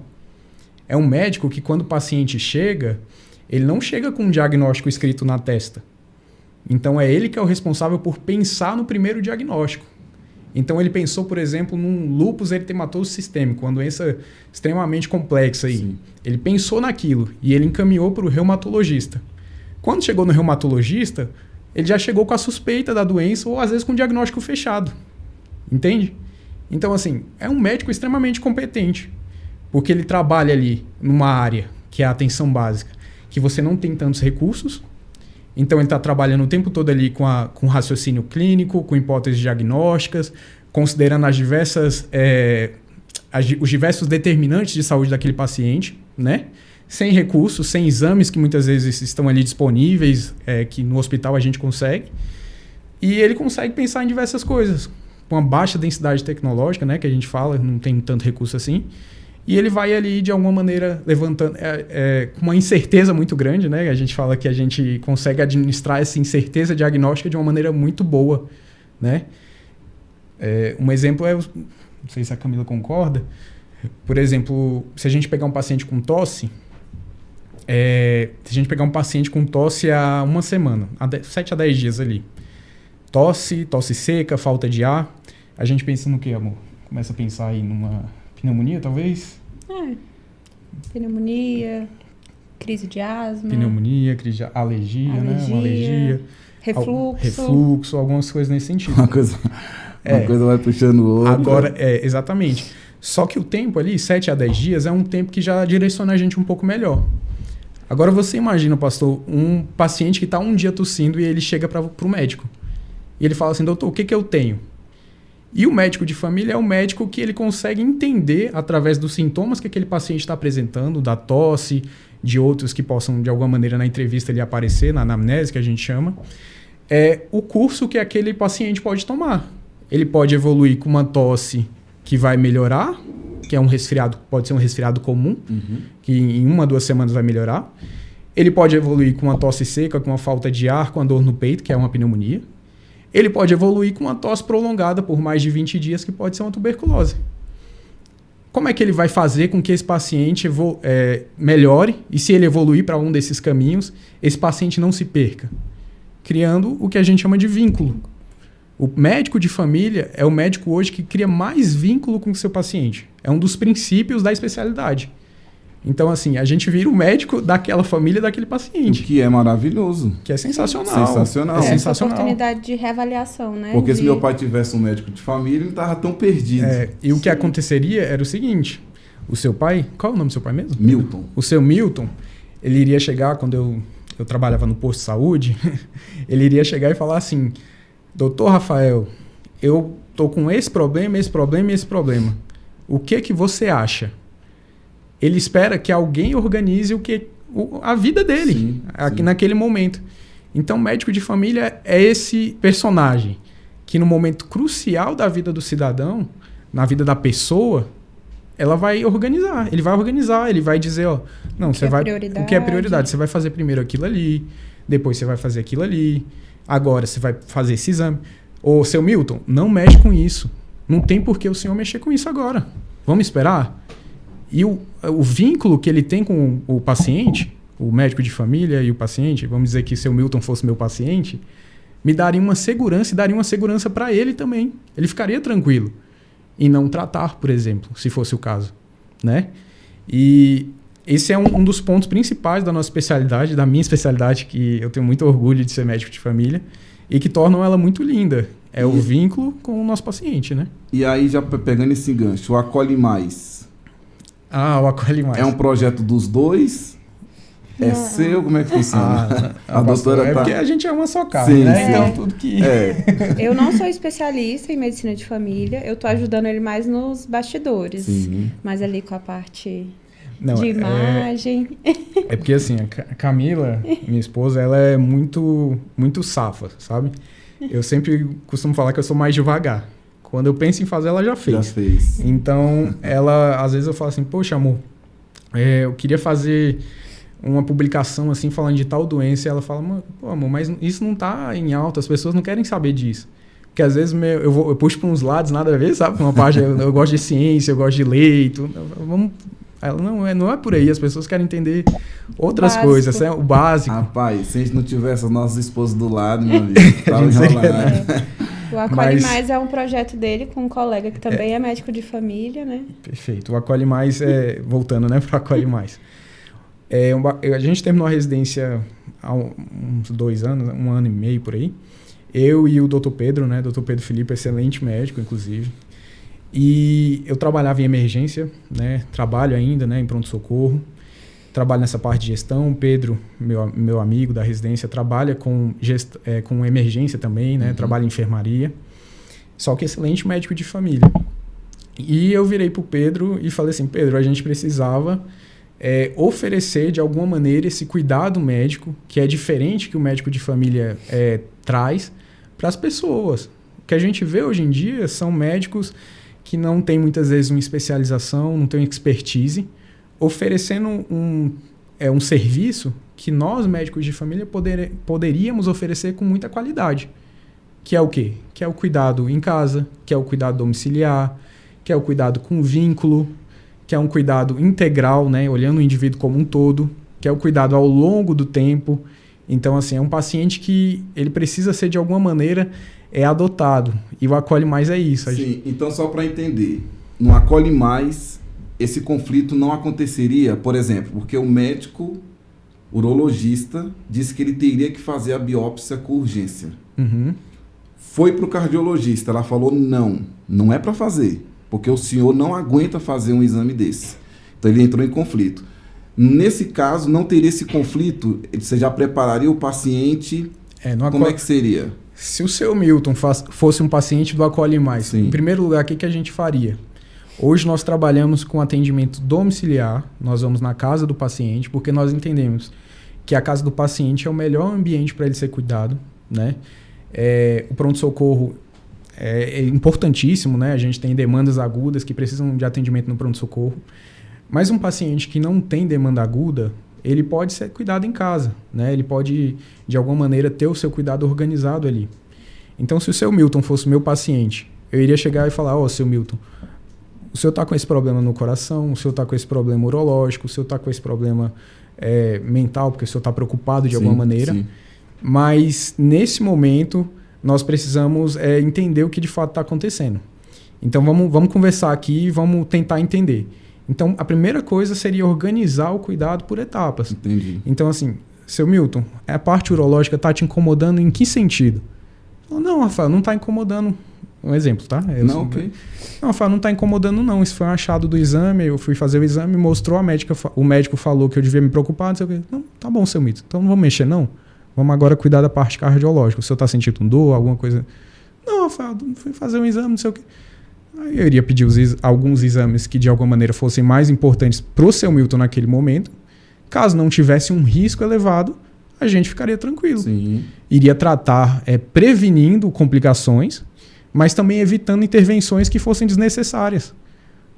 É um médico que, quando o paciente chega, ele não chega com um diagnóstico escrito na testa. Então, é ele que é o responsável por pensar no primeiro diagnóstico. Então, ele pensou, por exemplo, num lúpus eritematoso sistêmico, uma doença extremamente complexa aí. Sim. Ele pensou naquilo e ele encaminhou para o reumatologista. Quando chegou no reumatologista, ele já chegou com a suspeita da doença ou, às vezes, com o diagnóstico fechado. Entende? Então, assim, é um médico extremamente competente, porque ele trabalha ali numa área que é a atenção básica, que você não tem tantos recursos. Então, ele está trabalhando o tempo todo ali com raciocínio clínico, com hipóteses diagnósticas, considerando os diversos determinantes de saúde daquele paciente, né? Sem recursos, sem exames que muitas vezes estão ali disponíveis, que no hospital a gente consegue. E ele consegue pensar em diversas coisas, com uma baixa densidade tecnológica, né, que a gente fala, não tem tanto recurso assim. E ele vai ali, de alguma maneira, levantando com uma incerteza muito grande, né? A gente fala que a gente consegue administrar essa incerteza diagnóstica de uma maneira muito boa, né? Um exemplo não sei se a Camila concorda, por exemplo, se a gente pegar um paciente com tosse, há uma semana, 7 a 10 dias ali, tosse seca, falta de ar, a gente pensa no quê, amor? Começa a pensar aí numa pneumonia, talvez? Pneumonia, crise de asma. Pneumonia, crise de alergia, né? Uma alergia. Refluxo. Algumas coisas nesse sentido. Uma coisa vai puxando outra. Agora, exatamente. Só que o tempo ali, 7 a 10 dias, é um tempo que já direciona a gente um pouco melhor. Agora você imagina, pastor, um paciente que está um dia tossindo e ele chega para o médico. E ele fala assim, doutor, o que eu tenho? E o médico de família é o médico que ele consegue entender, através dos sintomas que aquele paciente está apresentando, da tosse, de outros que possam, de alguma maneira, na entrevista ele aparecer, na anamnese, que a gente chama, o curso que aquele paciente pode tomar. Ele pode evoluir com uma tosse que vai melhorar, que é um resfriado, pode ser um resfriado comum, que em 1 a 2 semanas vai melhorar. Ele pode evoluir com uma tosse seca, com uma falta de ar, com a dor no peito, que é uma pneumonia. Ele pode evoluir com uma tosse prolongada por mais de 20 dias, que pode ser uma tuberculose. Como é que ele vai fazer com que esse paciente melhore? E se ele evoluir para um desses caminhos, esse paciente não se perca? Criando o que a gente chama de vínculo. O médico de família é o médico hoje que cria mais vínculo com o seu paciente. É um dos princípios da especialidade. Então, assim, a gente vira o médico daquela família, daquele paciente. O que é maravilhoso. Que é sensacional. Sensacional. É Essa sensacional. oportunidade de reavaliação, né? Porque se meu pai tivesse um médico de família, ele não estava tão perdido. E o que aconteceria era o seguinte. O seu pai... Qual é o nome do seu pai mesmo? Milton. O seu Milton, ele iria chegar, quando eu trabalhava no posto de saúde, ele iria chegar e falar assim, doutor Rafael, eu tô com esse problema, esse problema e esse problema. O que você acha? Ele espera que alguém organize a vida dele, sim. Naquele momento. Então, o médico de família é esse personagem que, no momento crucial da vida do cidadão, na vida da pessoa, ele vai organizar, ele vai dizer, não, você vai, o que é prioridade? Você vai fazer primeiro aquilo ali, depois você vai fazer aquilo ali, agora você vai fazer esse exame. Ô, seu Milton, não mexe com isso. Não tem por que o senhor mexer com isso agora. Vamos esperar? E o vínculo que ele tem com o paciente, o médico de família e o paciente, vamos dizer que se o Milton fosse meu paciente, me daria uma segurança e daria uma segurança para ele também. Ele ficaria tranquilo em não tratar, por exemplo, se fosse o caso, né? E esse é um dos pontos principais da nossa especialidade, da minha especialidade, que eu tenho muito orgulho de ser médico de família e que tornam ela muito linda. É o vínculo com o nosso paciente, né? E aí, já pegando esse gancho, o Acolhe Mais. O Acolhe Mais. É um projeto dos dois? É seu? Como é que funciona? A doutora tá... porque a gente é uma só carne, sim, né? sim. Então, tudo que... Eu não sou especialista em medicina de família. Eu tô ajudando ele mais nos bastidores. Sim. Mas ali com a parte não, de imagem. É porque, assim, a Camila, minha esposa, ela é muito, muito safa, sabe? Eu sempre costumo falar que eu sou mais devagar. Quando eu penso em fazer, ela já fez. Já fez. Então, ela, às vezes eu falo assim, poxa, amor, eu queria fazer uma publicação assim, falando de tal doença, e ela fala, pô, amor, mas isso não tá em alta, as pessoas não querem saber disso. Porque às vezes eu puxo para uns lados, nada a ver, sabe? Uma parte, eu gosto de ciência, eu gosto de leito, vamos... Ela, não é por aí, as pessoas querem entender outras coisas, o básico. Rapaz, se a gente não tivesse as nossas esposas do lado, meu amigo, tava enrolado. O Acolhe Mais é um projeto dele com um colega que também é médico de família, né? Perfeito. O Acolhe Mais, voltando, né, para o Acolhe Mais. A gente terminou a residência há uns 2 anos, 1 ano e meio por aí. Eu e o Dr. Pedro, né, Dr. Pedro Felipe, excelente médico, inclusive. E eu trabalhava em emergência, né? Trabalho ainda, né, em pronto-socorro. Trabalho nessa parte de gestão. O Pedro, meu amigo da residência, trabalha com emergência também, né? Trabalha em enfermaria. Só que excelente médico de família. E eu virei pro Pedro e falei assim, Pedro, a gente precisava oferecer de alguma maneira esse cuidado médico, que é diferente que o médico de família traz para as pessoas. O que a gente vê hoje em dia são médicos que não tem muitas vezes uma especialização, não tem expertise, oferecendo um serviço que nós, médicos de família, poderíamos oferecer com muita qualidade. Que é o quê? Que é o cuidado em casa, que é o cuidado domiciliar, que é o cuidado com vínculo, que é um cuidado integral, né, olhando o indivíduo como um todo, que é o cuidado ao longo do tempo. Então, assim, é um paciente que ele precisa ser, de alguma maneira, adotado. E o Acolhe Mais é isso. Sim, então só para entender, no Acolhe Mais, esse conflito não aconteceria, por exemplo, porque o médico urologista disse que ele teria que fazer a biópsia com urgência. Uhum. Foi para o cardiologista, ela falou não é para fazer, porque o senhor não aguenta fazer um exame desse. Então ele entrou em conflito. Nesse caso, não teria esse conflito? Você já prepararia o paciente? Como é que seria? Se o seu Milton fosse um paciente do Acolhe Mais, Sim. em primeiro lugar, o que a gente faria? Hoje nós trabalhamos com atendimento domiciliar, nós vamos na casa do paciente, porque nós entendemos que a casa do paciente é o melhor ambiente para ele ser cuidado, né? O pronto-socorro é importantíssimo, né? A gente tem demandas agudas que precisam de atendimento no pronto-socorro, mas um paciente que não tem demanda aguda, ele pode ser cuidado em casa, né? Ele pode, de alguma maneira, ter o seu cuidado organizado ali. Então, se o seu Milton fosse meu paciente, eu iria chegar e falar, seu Milton, o senhor está com esse problema no coração, o senhor está com esse problema urológico, o senhor está com esse problema mental, porque o senhor está preocupado de alguma maneira. Sim. Mas, nesse momento, nós precisamos entender o que de fato está acontecendo. Então, vamos conversar aqui e vamos tentar entender. Então, a primeira coisa seria organizar o cuidado por etapas. Entendi. Então, assim, seu Milton, a parte urológica está te incomodando em que sentido? Não, Rafael, não está incomodando. Um exemplo, tá? Ok. Não, Rafael, não está incomodando não. Isso foi um achado do exame, eu fui fazer o exame, mostrou o médico falou que eu devia me preocupar, não sei o quê. Não, tá bom, seu Milton, então não vamos mexer não. Vamos agora cuidar da parte cardiológica. O senhor está sentindo dor, alguma coisa? Não, Rafael, fui fazer um exame, não sei o quê. Aí eu iria pedir alguns exames que de alguma maneira fossem mais importantes para o seu Milton naquele momento. Caso não tivesse um risco elevado, a gente ficaria tranquilo. Sim. Iria tratar prevenindo complicações, mas também evitando intervenções que fossem desnecessárias.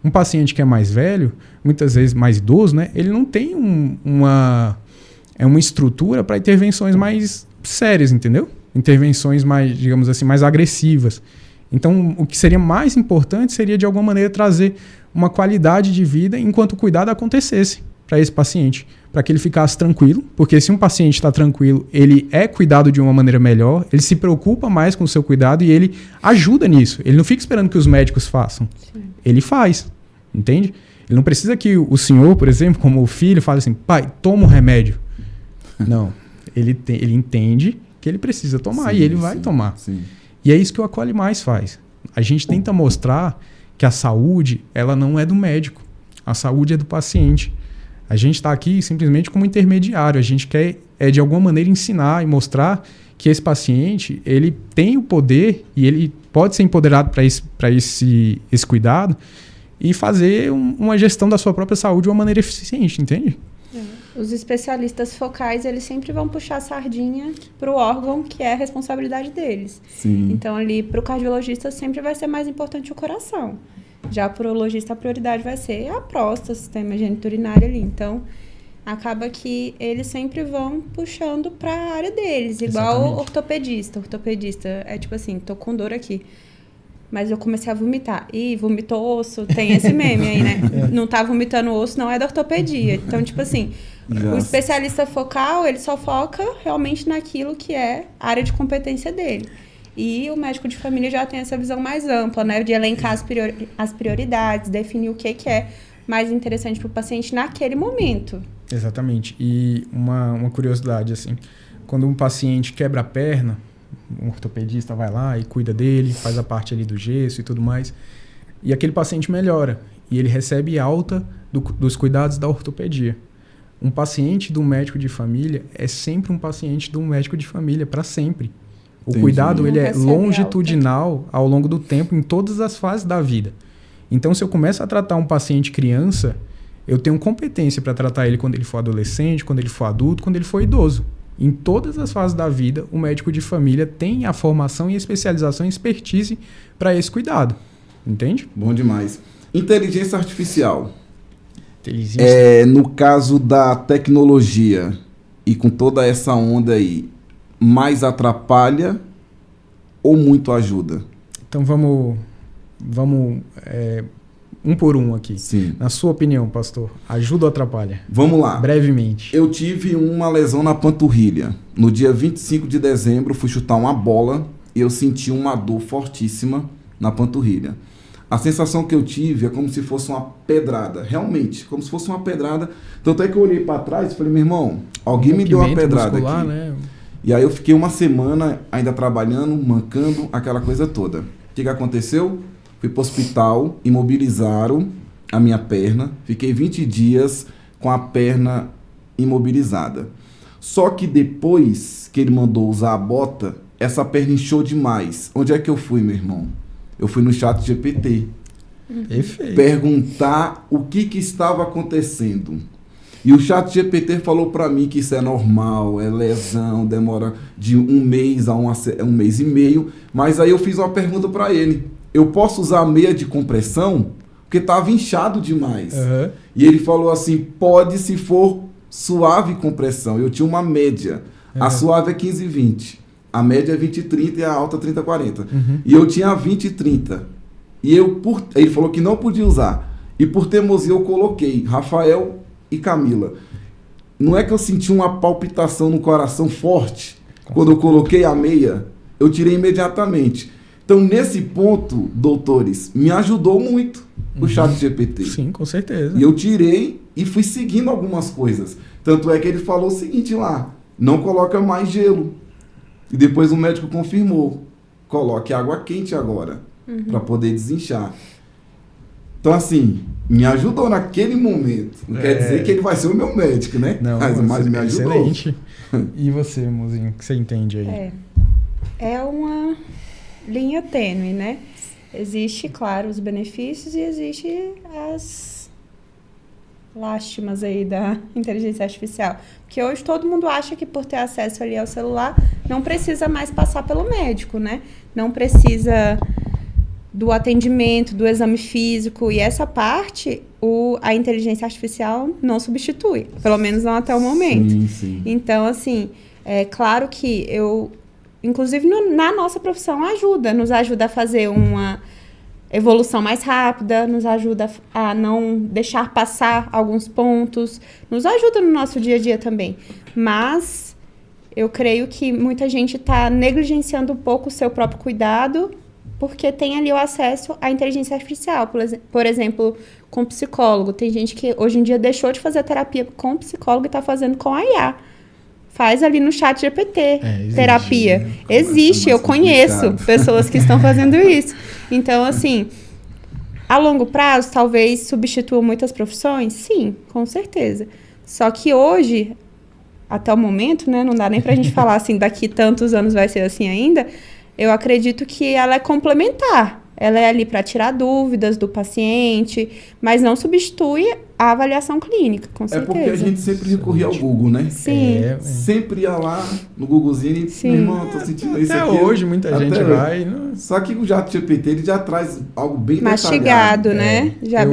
Um paciente que é mais velho, muitas vezes mais idoso, né, ele não tem uma estrutura para intervenções mais sérias, entendeu? Intervenções mais, digamos assim, mais agressivas. Então, o que seria mais importante seria, de alguma maneira, trazer uma qualidade de vida enquanto o cuidado acontecesse para esse paciente, para que ele ficasse tranquilo, porque se um paciente está tranquilo, ele é cuidado de uma maneira melhor, ele se preocupa mais com o seu cuidado e ele ajuda nisso. Ele não fica esperando que os médicos façam. Sim. Ele faz, entende? Ele não precisa que o senhor, por exemplo, como o filho, fale assim, pai, toma um remédio. Não, ele entende que ele precisa tomar e ele vai tomar. Sim. E é isso que o Acolhe Mais faz. A gente tenta mostrar que a saúde, ela não é do médico. A saúde é do paciente. A gente está aqui simplesmente como intermediário. A gente quer, de alguma maneira, ensinar e mostrar que esse paciente, ele tem o poder e ele pode ser empoderado para esse cuidado e fazer uma gestão da sua própria saúde de uma maneira eficiente, entende? Os especialistas focais, eles sempre vão puxar a sardinha para o órgão que é a responsabilidade deles. Sim. Então, ali, para o cardiologista, sempre vai ser mais importante o coração. Já para o urologista, a prioridade vai ser a próstata, o sistema geniturinário ali. Então, acaba que eles sempre vão puxando para a área deles. Igual o ortopedista. O ortopedista é tipo assim, tô com dor aqui. Mas eu comecei a vomitar. Ih, vomitou osso. Tem esse meme aí, né? Não tá vomitando osso, não é da ortopedia. Então, tipo assim, o especialista focal, ele só foca realmente naquilo que é a área de competência dele. E o médico de família já tem essa visão mais ampla, né? De elencar as prioridades, definir o que é mais interessante para o paciente naquele momento. Exatamente. E uma curiosidade, assim, quando um paciente quebra a perna, um ortopedista vai lá e cuida dele, faz a parte ali do gesso e tudo mais, e aquele paciente melhora, e ele recebe alta dos cuidados da ortopedia. Um paciente do médico de família é sempre um paciente do médico de família, para sempre. O Entendi. Cuidado ele é longitudinal ao longo do tempo, em todas as fases da vida. Então, se eu começo a tratar um paciente criança, eu tenho competência para tratar ele quando ele for adolescente, quando ele for adulto, quando ele for idoso. Em todas as fases da vida, o médico de família tem a formação e a especialização e expertise para esse cuidado. Entende? Bom demais. Inteligência artificial. Inteligência. No caso da tecnologia e com toda essa onda aí, mais atrapalha ou muito ajuda? Então vamos um por um aqui. Sim. Na sua opinião, pastor, ajuda ou atrapalha? Vamos lá. Brevemente. Eu tive uma lesão na panturrilha. No dia 25 de dezembro, fui chutar uma bola e eu senti uma dor fortíssima na panturrilha. A sensação que eu tive é como se fosse uma pedrada. Realmente, como se fosse uma pedrada. Tanto é que eu olhei para trás e falei, meu irmão, alguém me deu uma pedrada muscular, aqui. Né? E aí eu fiquei uma semana ainda trabalhando, mancando, aquela coisa toda. O que aconteceu? Fui para o hospital, imobilizaram a minha perna, fiquei 20 dias com a perna imobilizada. Só que depois que ele mandou usar a bota, essa perna inchou demais. Onde é que eu fui, meu irmão? Eu fui no ChatGPT. Perfeito. Perguntar o que estava acontecendo. E o ChatGPT falou para mim que isso é normal, é lesão, demora de 1 mês a 1 mês e meio. Mas aí eu fiz uma pergunta para ele. Eu posso usar meia de compressão? Porque estava inchado demais. Uhum. E ele falou assim, pode se for suave compressão. Eu tinha uma média. A suave é 15-20. A média é 20-30 e a alta 30-40. Uhum. E eu tinha 20-30. E ele falou que não podia usar. E por teimosia eu coloquei Rafael e Camila. Não é que eu senti uma palpitação no coração forte? Quando eu coloquei a meia, eu tirei imediatamente. Então, nesse ponto, doutores, me ajudou muito o ChatGPT. Sim, com certeza. E eu tirei e fui seguindo algumas coisas. Tanto é que ele falou o seguinte lá, não coloca mais gelo. E depois o médico confirmou, coloque água quente agora, para poder desinchar. Então, assim, me ajudou naquele momento. Não quer dizer que ele vai ser o meu médico, né? Não, mas me ajudou. Excelente. E você, mozinho, o que você entende aí? É uma linha tênue, né? Existe, claro, os benefícios e existe as lástimas aí da inteligência artificial. Porque hoje todo mundo acha que por ter acesso ali ao celular não precisa mais passar pelo médico, né? Não precisa do atendimento, do exame físico. E essa parte, a inteligência artificial não substitui. Pelo menos não até o momento. Sim, sim. Então, assim, é claro que inclusive na nossa profissão nos ajuda a fazer uma evolução mais rápida, nos ajuda a não deixar passar alguns pontos, nos ajuda no nosso dia a dia também. Mas eu creio que muita gente está negligenciando um pouco o seu próprio cuidado porque tem ali o acesso à inteligência artificial. Por exemplo, com psicólogo. Tem gente que hoje em dia deixou de fazer terapia com psicólogo e está fazendo com a IA. Faz ali no ChatGPT, terapia. Existe, eu conheço pessoas que estão fazendo isso. Então, assim, a longo prazo, talvez substitua muitas profissões? Sim, com certeza. Só que hoje, até o momento, né, não dá nem pra gente falar assim, daqui tantos anos vai ser assim ainda, eu acredito que ela é complementar. Ela é ali para tirar dúvidas do paciente, mas não substitui a avaliação clínica, com certeza. É porque a gente sempre recorria ao Google, né? Sim. Sempre ia lá no Googlezinho e, meu irmão, tô sentindo isso até aqui. Até hoje muita gente vai. Não... Só que o ChatGPT, ele já traz algo bem mastigado, detalhado. Né? Já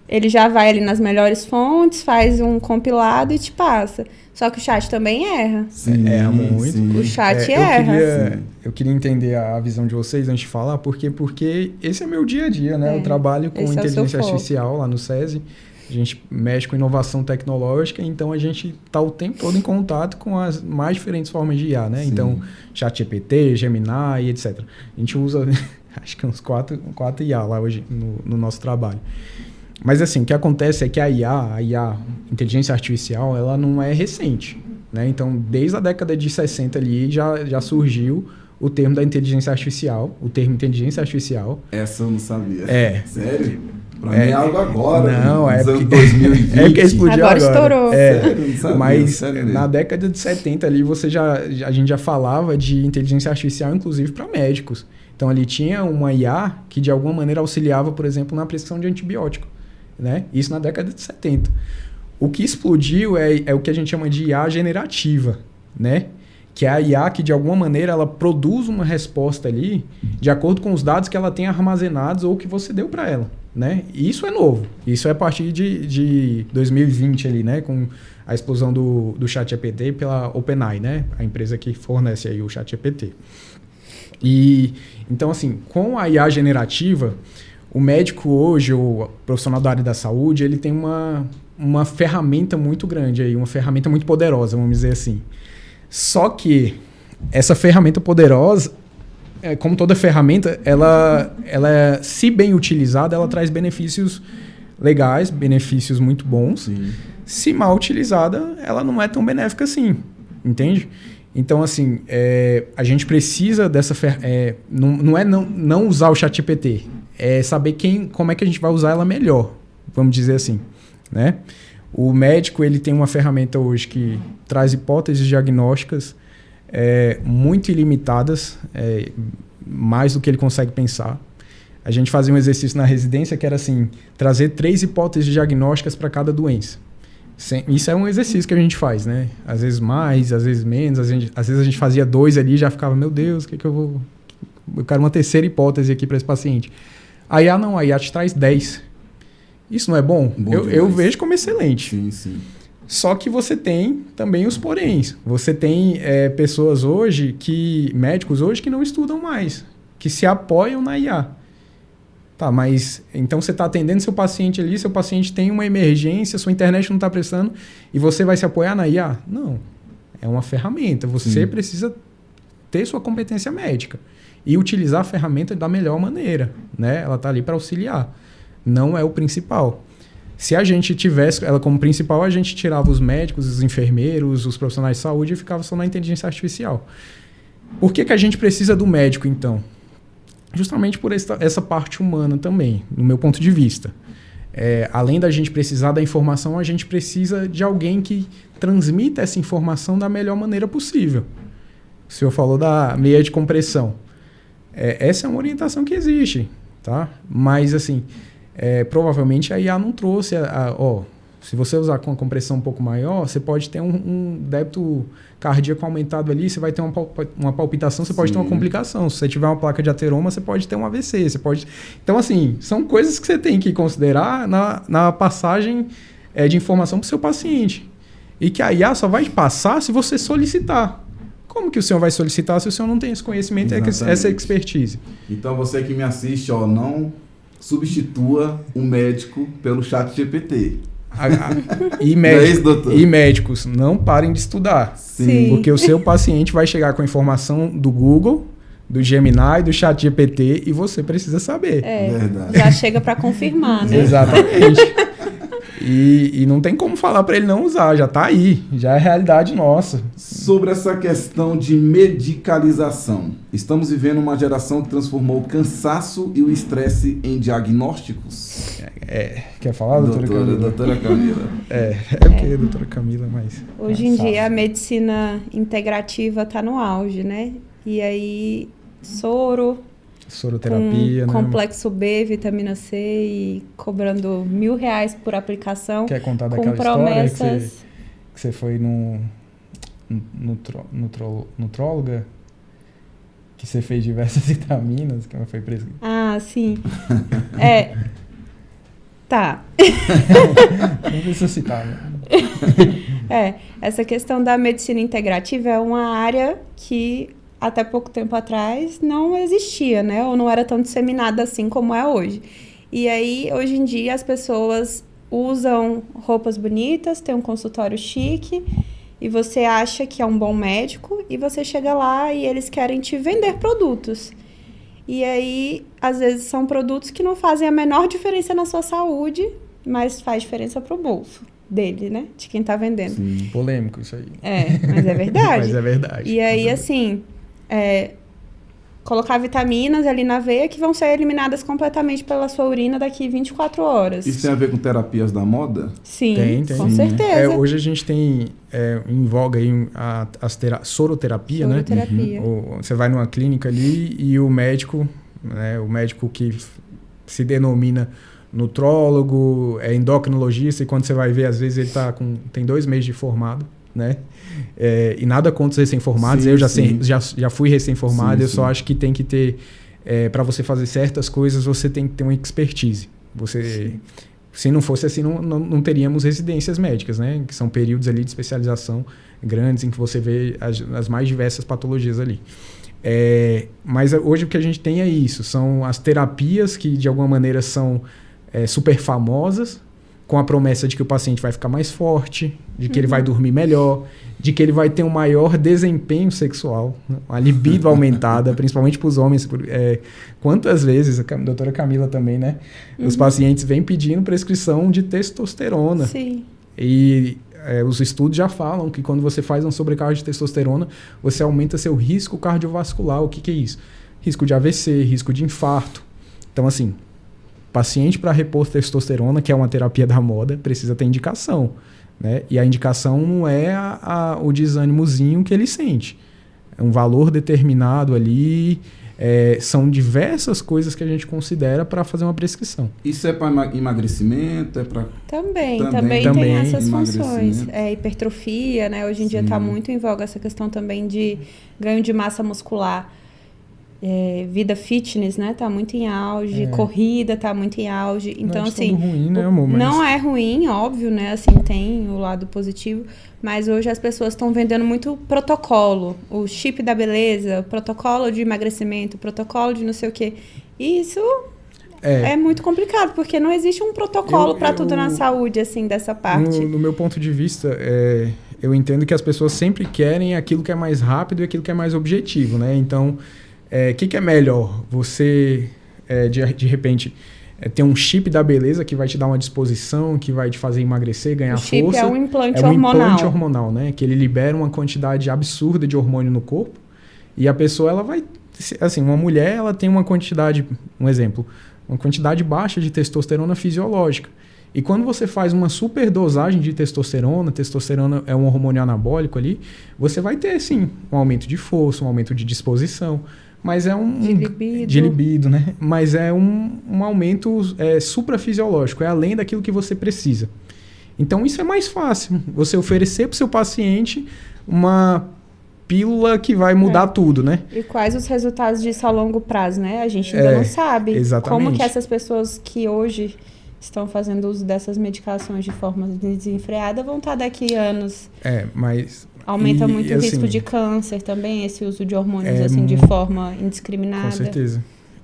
ele já vai ali nas melhores fontes, faz um compilado e te passa. Só que o chat também erra. Sim, erra muito. Sim. O chat erra. Eu queria entender a visão de vocês antes de falar, porque esse é meu dia a dia, né? Eu trabalho com inteligência artificial lá no SESI. A gente mexe com inovação tecnológica, então a gente está o tempo todo em contato com as mais diferentes formas de IA, né? Sim. Então, ChatGPT, Gemini e etc. A gente usa, acho que uns 4 IA lá hoje no nosso trabalho. Mas assim, o que acontece é que a IA, inteligência artificial, ela não é recente, né? Então, desde a década de 60 ali já surgiu o termo da inteligência artificial, o termo inteligência artificial. Essa eu não sabia. Sério? Pra mim é algo agora. Não, é porque 2020. É porque explodiu agora. Estourou. Sério, não sabia, mas na década de 70 ali a gente já falava de inteligência artificial, inclusive para médicos. Então ali tinha uma IA que de alguma maneira auxiliava, por exemplo, na prescrição de antibiótico. Né? Isso na década de 70. O que explodiu é o que a gente chama de IA generativa, né? Que é a IA que, de alguma maneira, ela produz uma resposta ali de acordo com os dados que ela tem armazenados ou que você deu para ela, né? E isso é novo. Isso é a partir de 2020 ali, né? Com a explosão do ChatGPT pela OpenAI, né? A empresa que fornece aí o ChatGPT. E, então, assim, com a IA generativa, o médico hoje, o profissional da área da saúde, ele tem uma ferramenta muito grande aí, uma ferramenta muito poderosa, vamos dizer assim. Só que essa ferramenta poderosa, como toda ferramenta, ela se bem utilizada, ela traz benefícios legais, benefícios muito bons. Sim. Se mal utilizada, ela não é tão benéfica assim, entende? Então, assim, a gente precisa dessa ferramenta. Não é não usar o ChatGPT, é saber como é que a gente vai usar ela melhor, vamos dizer assim, né? O médico ele tem uma ferramenta hoje que traz hipóteses diagnósticas muito ilimitadas, mais do que ele consegue pensar. A gente fazia um exercício na residência que era assim, trazer 3 hipóteses diagnósticas para cada doença. Isso é um exercício que a gente faz, né? Às vezes mais, às vezes menos, às vezes a gente fazia 2 ali e já ficava, meu Deus, o que eu vou... Eu quero uma terceira hipótese aqui para esse paciente. A IA não, a IA te traz 10. Isso não é bom? Eu vejo como excelente. Sim, sim. Só que você tem também os poréns. Você tem pessoas hoje, médicos hoje, que não estudam mais, que se apoiam na IA. Tá, mas então você está atendendo seu paciente ali, seu paciente tem uma emergência, sua internet não está prestando, e você vai se apoiar na IA? Não. É uma ferramenta. Você precisa ter sua competência médica e utilizar a ferramenta da melhor maneira, né? Ela está ali para auxiliar. Não é o principal. Se a gente tivesse ela como principal, a gente tirava os médicos, os enfermeiros, os profissionais de saúde e ficava só na inteligência artificial. Por que a gente precisa do médico, então? Justamente por essa parte humana também, no meu ponto de vista. Além da gente precisar da informação, a gente precisa de alguém que transmita essa informação da melhor maneira possível. O senhor falou da meia de compressão. Essa é uma orientação que existe, tá? Mas, assim, provavelmente a IA não trouxe se você usar com a compressão um pouco maior, você pode ter um débito cardíaco aumentado ali, você vai ter uma palpitação, você pode ter uma complicação. Se você tiver uma placa de ateroma, você pode ter um AVC. Então, assim, são coisas que você tem que considerar na passagem de informação para o seu paciente. E que a IA só vai passar se você solicitar. Como que o senhor vai solicitar se o senhor não tem esse conhecimento e essa expertise? Então, você que me assiste, não substitua o médico pelo ChatGPT. E médicos, não parem de estudar. Sim. Porque o seu paciente vai chegar com a informação do Google, do Gemini, do ChatGPT e você precisa saber. Verdade. Já chega para confirmar, né? Exatamente. E não tem como falar para ele não usar, já está aí, já é realidade nossa. Sobre essa questão de medicalização, estamos vivendo uma geração que transformou o cansaço e o estresse em diagnósticos? Quer falar, doutora Camila? Doutora Camila. Porque doutora Camila, mas... Hoje em dia a medicina integrativa está no auge, né? E aí, soroterapia, com né? complexo B, vitamina C e cobrando R$1.000 por aplicação. Quer contar com daquela promessas... história que você foi nutróloga, que você fez diversas vitaminas, que ela foi presa? Ah, sim. Tá. Não precisa citar, né? Essa questão da medicina integrativa é uma área que até pouco tempo atrás não existia, né? Ou não era tão disseminada assim como é hoje. E aí, hoje em dia, as pessoas usam roupas bonitas, tem um consultório chique, e você acha que é um bom médico, e você chega lá e eles querem te vender produtos. E aí, às vezes, são produtos que não fazem a menor diferença na sua saúde, mas faz diferença pro bolso dele, né? De quem tá vendendo. Sim, polêmico isso aí. Mas é verdade. Mas é verdade. E aí, assim, colocar vitaminas ali na veia que vão ser eliminadas completamente pela sua urina daqui 24 horas. Isso tem a ver com terapias da moda? Sim, tem. com certeza. Hoje a gente tem em voga aí soroterapia, né? Soroterapia. Você vai numa clínica ali e o médico, né, o médico que se denomina nutrólogo, endocrinologista, e quando você vai ver, às vezes ele tem 2 meses de formado, né? E nada contra os recém-formados, eu já fui recém-formado, eu só acho que tem que ter, para você fazer certas coisas, você tem que ter uma expertise. Se não fosse assim, não teríamos residências médicas, né? Que são períodos ali de especialização grandes, em que você vê as mais diversas patologias ali. Mas hoje o que a gente tem é isso, são as terapias que de alguma maneira são super famosas, com a promessa de que o paciente vai ficar mais forte, de que ele vai dormir melhor, de que ele vai ter um maior desempenho sexual, uma libido aumentada, principalmente para os homens. Quantas vezes, a doutora Camila também, né? Os pacientes vêm pedindo prescrição de testosterona. Sim. E os estudos já falam que quando você faz uma sobrecarga de testosterona, você aumenta seu risco cardiovascular. O que é isso? Risco de AVC, risco de infarto. Então, assim, Paciente para repor testosterona, que é uma terapia da moda, precisa ter indicação, né? E a indicação não é o desânimozinho que ele sente. É um valor determinado ali. São diversas coisas que a gente considera para fazer uma prescrição. Isso é para emagrecimento? É para Também tem essas funções. Hipertrofia, né? Hoje em dia está muito em voga essa questão também de ganho de massa muscular. Vida fitness, né? Tá muito em auge, corrida tá muito em auge. Então, não é assim, ruim, né, amor? Mas... não é ruim, óbvio, né? Assim, tem o lado positivo, mas hoje as pessoas estão vendendo muito protocolo, o chip da beleza, o protocolo de emagrecimento, o protocolo de não sei o quê. E isso é muito complicado, porque não existe um protocolo para tudo na saúde, assim, dessa parte. No meu ponto de vista, eu entendo que as pessoas sempre querem aquilo que é mais rápido e aquilo que é mais objetivo, né? Então, que é melhor? Você, de repente, ter um chip da beleza que vai te dar uma disposição, que vai te fazer emagrecer, ganhar força. O chip é um implante hormonal. Implante hormonal, né? Que ele libera uma quantidade absurda de hormônio no corpo. E a pessoa, ela vai... Assim, uma mulher, ela tem uma quantidade... Um exemplo. Uma quantidade baixa de testosterona fisiológica. E quando você faz uma superdosagem de testosterona é um hormônio anabólico ali, você vai ter, sim, um aumento de força, um aumento de disposição. Mas de libido, né? Mas é um aumento suprafisiológico, é além daquilo que você precisa. Então isso é mais fácil, você oferecer para o seu paciente uma pílula que vai mudar tudo, né? E quais os resultados disso a longo prazo, né? A gente ainda não sabe. Exatamente. Como que essas pessoas que hoje estão fazendo uso dessas medicações de forma desenfreada vão estar daqui a anos. Mas... Aumenta muito o risco de câncer também, esse uso de hormônios assim, de forma indiscriminada. Com certeza.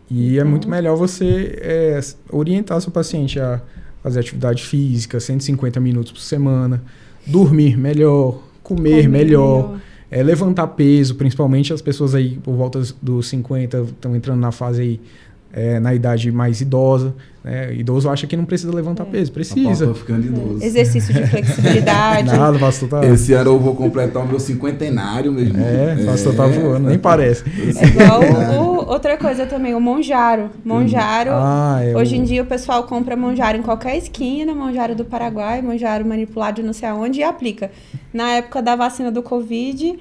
E é muito melhor você orientar seu paciente a fazer atividade física, 150 minutos por semana, dormir melhor, comer melhor. Levantar peso, principalmente as pessoas aí por volta dos 50 estão entrando na fase aí, na idade mais idosa, né? Idoso acha que não precisa levantar peso, precisa. Tô ficando idoso. Exercício de flexibilidade. Nada, pastor tá... Esse ano eu vou completar o meu cinquentenário, meu irmão. Pastor tá voando, nem parece. Igual outra coisa também, o monjaro. Monjaro, hoje em dia o pessoal compra monjaro em qualquer esquina, monjaro do Paraguai, monjaro manipulado de não sei aonde e aplica. Na época da vacina do Covid...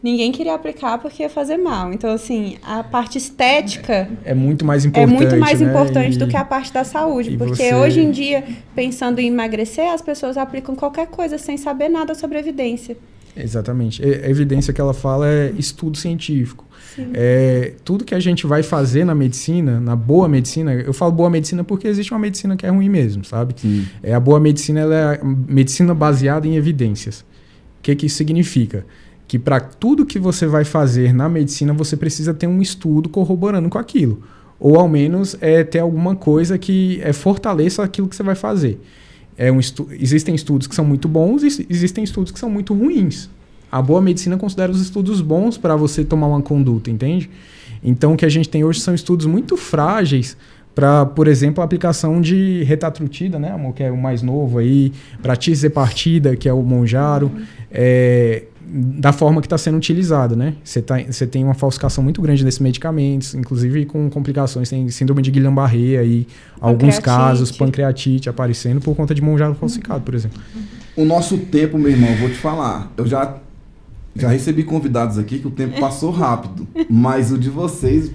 Ninguém queria aplicar porque ia fazer mal. Então, assim, a parte estética... É muito mais importante, né? Importante do que a parte da saúde. Porque hoje em dia, pensando em emagrecer, as pessoas aplicam qualquer coisa sem saber nada sobre evidência. Exatamente. A evidência que ela fala é estudo científico. Tudo que a gente vai fazer na medicina, na boa medicina... Eu falo boa medicina porque existe uma medicina que é ruim mesmo, sabe? A boa medicina, ela é a medicina baseada em evidências. O que isso significa? Que para tudo que você vai fazer na medicina, você precisa ter um estudo corroborando com aquilo. Ou ao menos ter alguma coisa que fortaleça aquilo que você vai fazer. Existem estudos que são muito bons e existem estudos que são muito ruins. A boa medicina considera os estudos bons para você tomar uma conduta, entende? Então o que a gente tem hoje são estudos muito frágeis para, por exemplo, a aplicação de retatrutida, né, amor, que é o mais novo aí, para tirzepatida, que é o monjaro, da forma que está sendo utilizado, né? Você tem uma falsificação muito grande desses medicamentos, inclusive com complicações, tem síndrome de Guillain-Barré aí, alguns casos, pancreatite aparecendo por conta de monjaro falsificado, por exemplo. O nosso tempo, meu irmão, vou te falar, eu já recebi convidados aqui que o tempo passou rápido, mas o de vocês,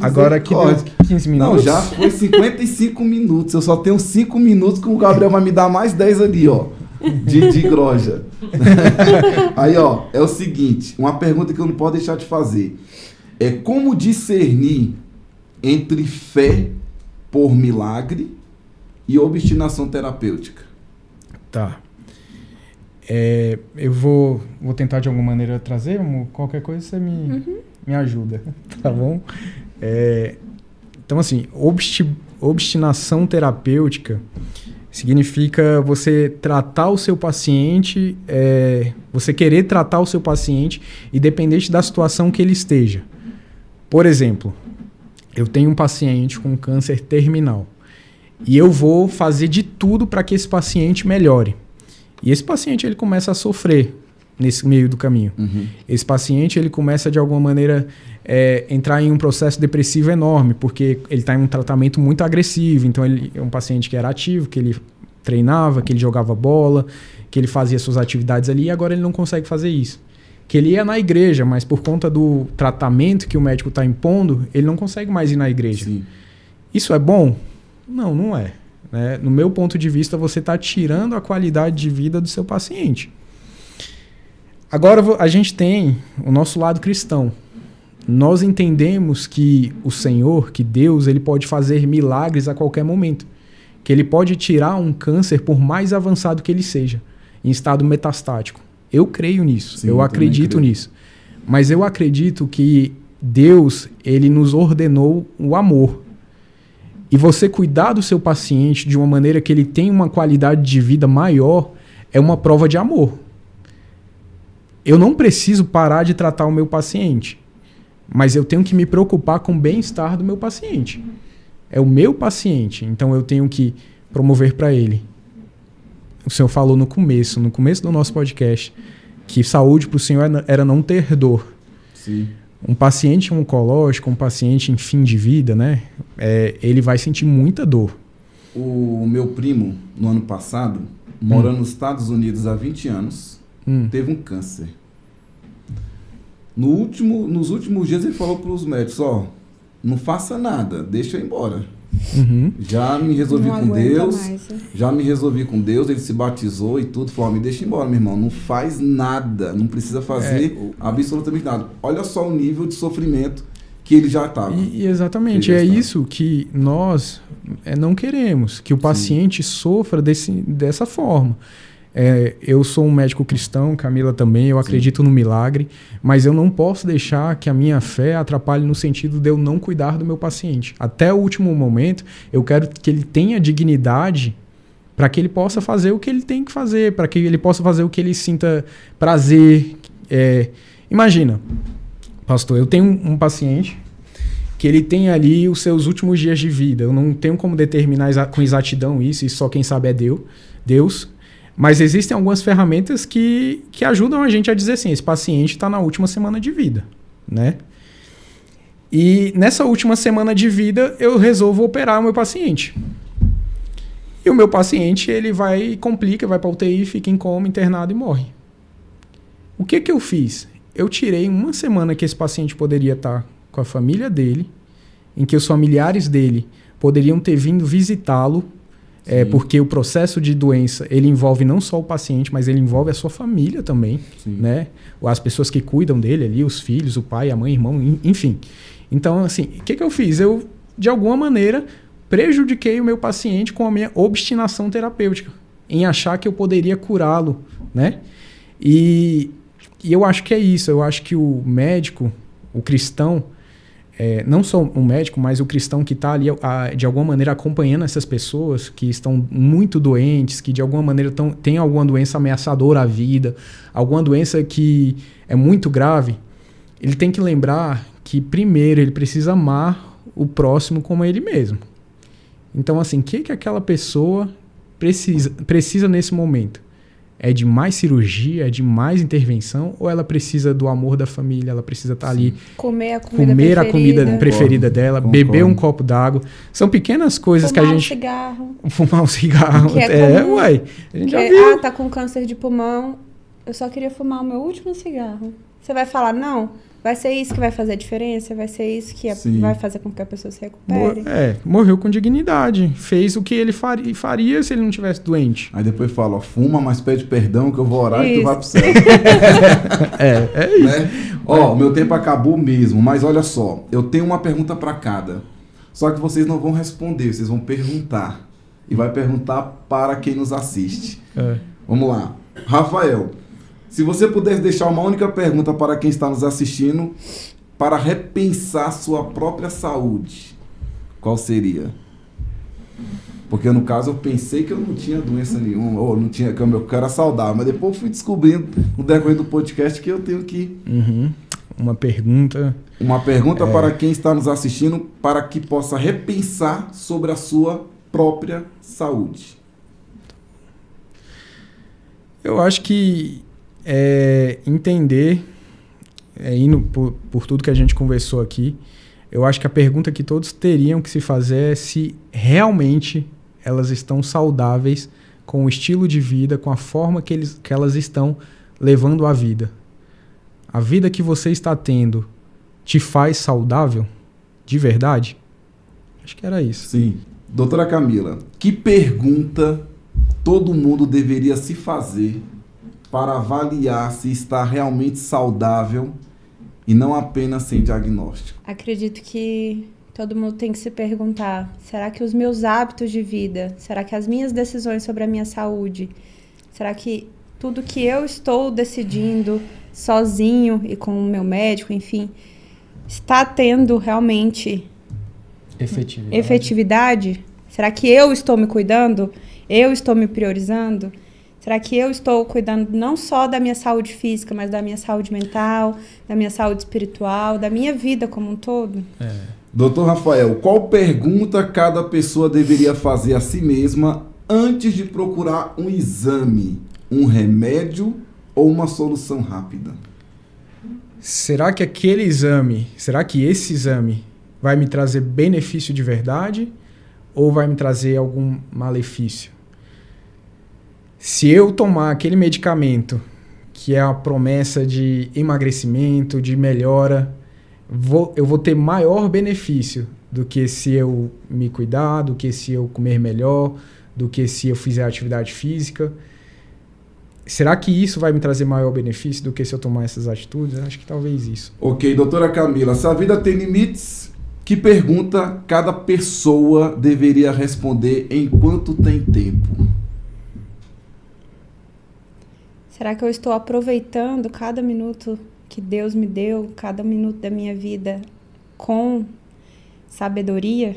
agora aqui deu 15 minutos. Não, já foi 55 minutos, eu só tenho 5 minutos que o Gabriel vai me dar mais 10 ali, ó. De groja. Aí, ó, é o seguinte, uma pergunta que eu não posso deixar de fazer. Como discernir entre fé por milagre e obstinação terapêutica? Tá. Eu vou tentar de alguma maneira trazer, amor. Qualquer coisa você me ajuda, tá bom? Então, assim, obstinação terapêutica significa você tratar o seu paciente, você querer tratar o seu paciente independente da situação que ele esteja. Por exemplo, eu tenho um paciente com câncer terminal e eu vou fazer de tudo para que esse paciente melhore. E esse paciente ele começa a sofrer nesse meio do caminho. Esse paciente, ele começa de alguma maneira entrar em um processo depressivo enorme, porque ele está em um tratamento muito agressivo. Então ele é um paciente que era ativo, que ele treinava, que ele jogava bola, que ele fazia suas atividades ali, e agora ele não consegue fazer isso. Que ele ia na igreja, mas por conta do tratamento que o médico está impondo, ele não consegue mais ir na igreja. Sim. Isso é bom? Não, não é. Né? No meu ponto de vista, você está tirando a qualidade de vida do seu paciente. Agora a gente tem o nosso lado cristão. Nós entendemos que o Senhor, que Deus, ele pode fazer milagres a qualquer momento. Que ele pode tirar um câncer por mais avançado que ele seja, em estado metastático. Eu creio nisso, Sim, eu acredito nisso. Mas eu acredito que Deus, ele nos ordenou o amor. E você cuidar do seu paciente de uma maneira que ele tenha uma qualidade de vida maior é uma prova de amor. Eu não preciso parar de tratar o meu paciente, mas eu tenho que me preocupar com o bem-estar do meu paciente. É o meu paciente, então eu tenho que promover para ele. O senhor falou no começo do nosso podcast, que saúde para o senhor era não ter dor. Sim. Um paciente oncológico, um paciente em fim de vida, né? Ele vai sentir muita dor. O meu primo, no ano passado, morando nos Estados Unidos há 20 anos, teve um câncer. Nos últimos dias ele falou para os médicos, não faça nada, deixa eu ir embora. Já me resolvi com Deus, ele se batizou e tudo, falou, me deixa embora, meu irmão, não faz nada, não precisa fazer absolutamente nada. Olha só o nível de sofrimento que ele já estava. Exatamente, isso que nós não queremos, que o paciente sofra dessa forma. Eu sou um médico cristão, Camila também, eu acredito no milagre, mas eu não posso deixar que a minha fé atrapalhe no sentido de eu não cuidar do meu paciente. Até o último momento, eu quero que ele tenha dignidade para que ele possa fazer o que ele tem que fazer, para que ele possa fazer o que ele sinta prazer. Imagina, pastor, eu tenho um paciente que ele tem ali os seus últimos dias de vida. Eu não tenho como determinar com exatidão isso, e só quem sabe é Deus. Mas existem algumas ferramentas que ajudam a gente a dizer assim, esse paciente está na última semana de vida, né? E nessa última semana de vida, eu resolvo operar o meu paciente. E o meu paciente, ele complica, vai para UTI, fica em coma, internado e morre. O que eu fiz? Eu tirei uma semana que esse paciente poderia estar com a família dele, em que os familiares dele poderiam ter vindo visitá-lo, porque o processo de doença, ele envolve não só o paciente, mas ele envolve a sua família também, né? As pessoas que cuidam dele ali, os filhos, o pai, a mãe, o irmão, enfim. Então, assim, o que eu fiz? Eu, de alguma maneira, prejudiquei o meu paciente com a minha obstinação terapêutica, em achar que eu poderia curá-lo, né? E eu acho que é isso, eu acho que o médico, o cristão, não só o médico, mas o cristão que está ali, de alguma maneira, acompanhando essas pessoas que estão muito doentes, que de alguma maneira têm alguma doença ameaçadora à vida, alguma doença que é muito grave, ele tem que lembrar que, primeiro, ele precisa amar o próximo como ele mesmo. Então, assim, o que aquela pessoa precisa nesse momento? É de mais cirurgia, é de mais intervenção, ou ela precisa do amor da família, ela precisa estar ali, comer a comida preferida dela, beber um copo d'água. São pequenas coisas que a gente... Fumar um cigarro. Que é comum. A gente já viu. Tá com câncer de pulmão, eu só queria fumar o meu último cigarro. Você vai falar, não, vai ser isso que vai fazer a diferença, vai ser isso que vai fazer com que a pessoa se recupere. Morreu com dignidade, fez o que ele faria se ele não tivesse doente. Aí depois fala, fuma, mas pede perdão que eu vou orar e tu vai pro céu. É isso. Né? O meu tempo acabou mesmo, mas olha só, eu tenho uma pergunta para cada. Só que vocês não vão responder, vocês vão perguntar. E vai perguntar para quem nos assiste. Vamos lá. Rafael, se você pudesse deixar uma única pergunta para quem está nos assistindo para repensar sua própria saúde, qual seria? Porque no caso eu pensei que eu não tinha doença nenhuma, ou não tinha, que eu era saudável, mas depois eu fui descobrindo no decorrer do podcast que eu tenho que... Uma pergunta para quem está nos assistindo para que possa repensar sobre a sua própria saúde. Eu acho que entender, indo por tudo que a gente conversou aqui, eu acho que a pergunta que todos teriam que se fazer é se realmente elas estão saudáveis com o estilo de vida, com a forma que elas estão levando a vida. A vida que você está tendo te faz saudável? De verdade? Acho que era isso. Sim. Doutora Camila, que pergunta todo mundo deveria se fazer para avaliar se está realmente saudável e não apenas sem diagnóstico? Acredito que todo mundo tem que se perguntar, será que os meus hábitos de vida, será que as minhas decisões sobre a minha saúde, será que tudo que eu estou decidindo sozinho e com o meu médico, enfim, está tendo realmente efetividade? Será que eu estou me cuidando? Eu estou me priorizando? Será que eu estou cuidando não só da minha saúde física, mas da minha saúde mental, da minha saúde espiritual, da minha vida como um todo? Doutor Rafael, qual pergunta cada pessoa deveria fazer a si mesma antes de procurar um exame, um remédio ou uma solução rápida? Será que esse exame vai me trazer benefício de verdade ou vai me trazer algum malefício? Se eu tomar aquele medicamento que é a promessa de emagrecimento, de melhora, eu vou ter maior benefício do que se eu me cuidar, do que se eu comer melhor, do que se eu fizer atividade física. Será que isso vai me trazer maior benefício do que se eu tomar essas atitudes? Acho que talvez isso. Ok, doutora Camila, se a vida tem limites, que pergunta cada pessoa deveria responder enquanto tem tempo? Será que eu estou aproveitando cada minuto que Deus me deu, cada minuto da minha vida com sabedoria?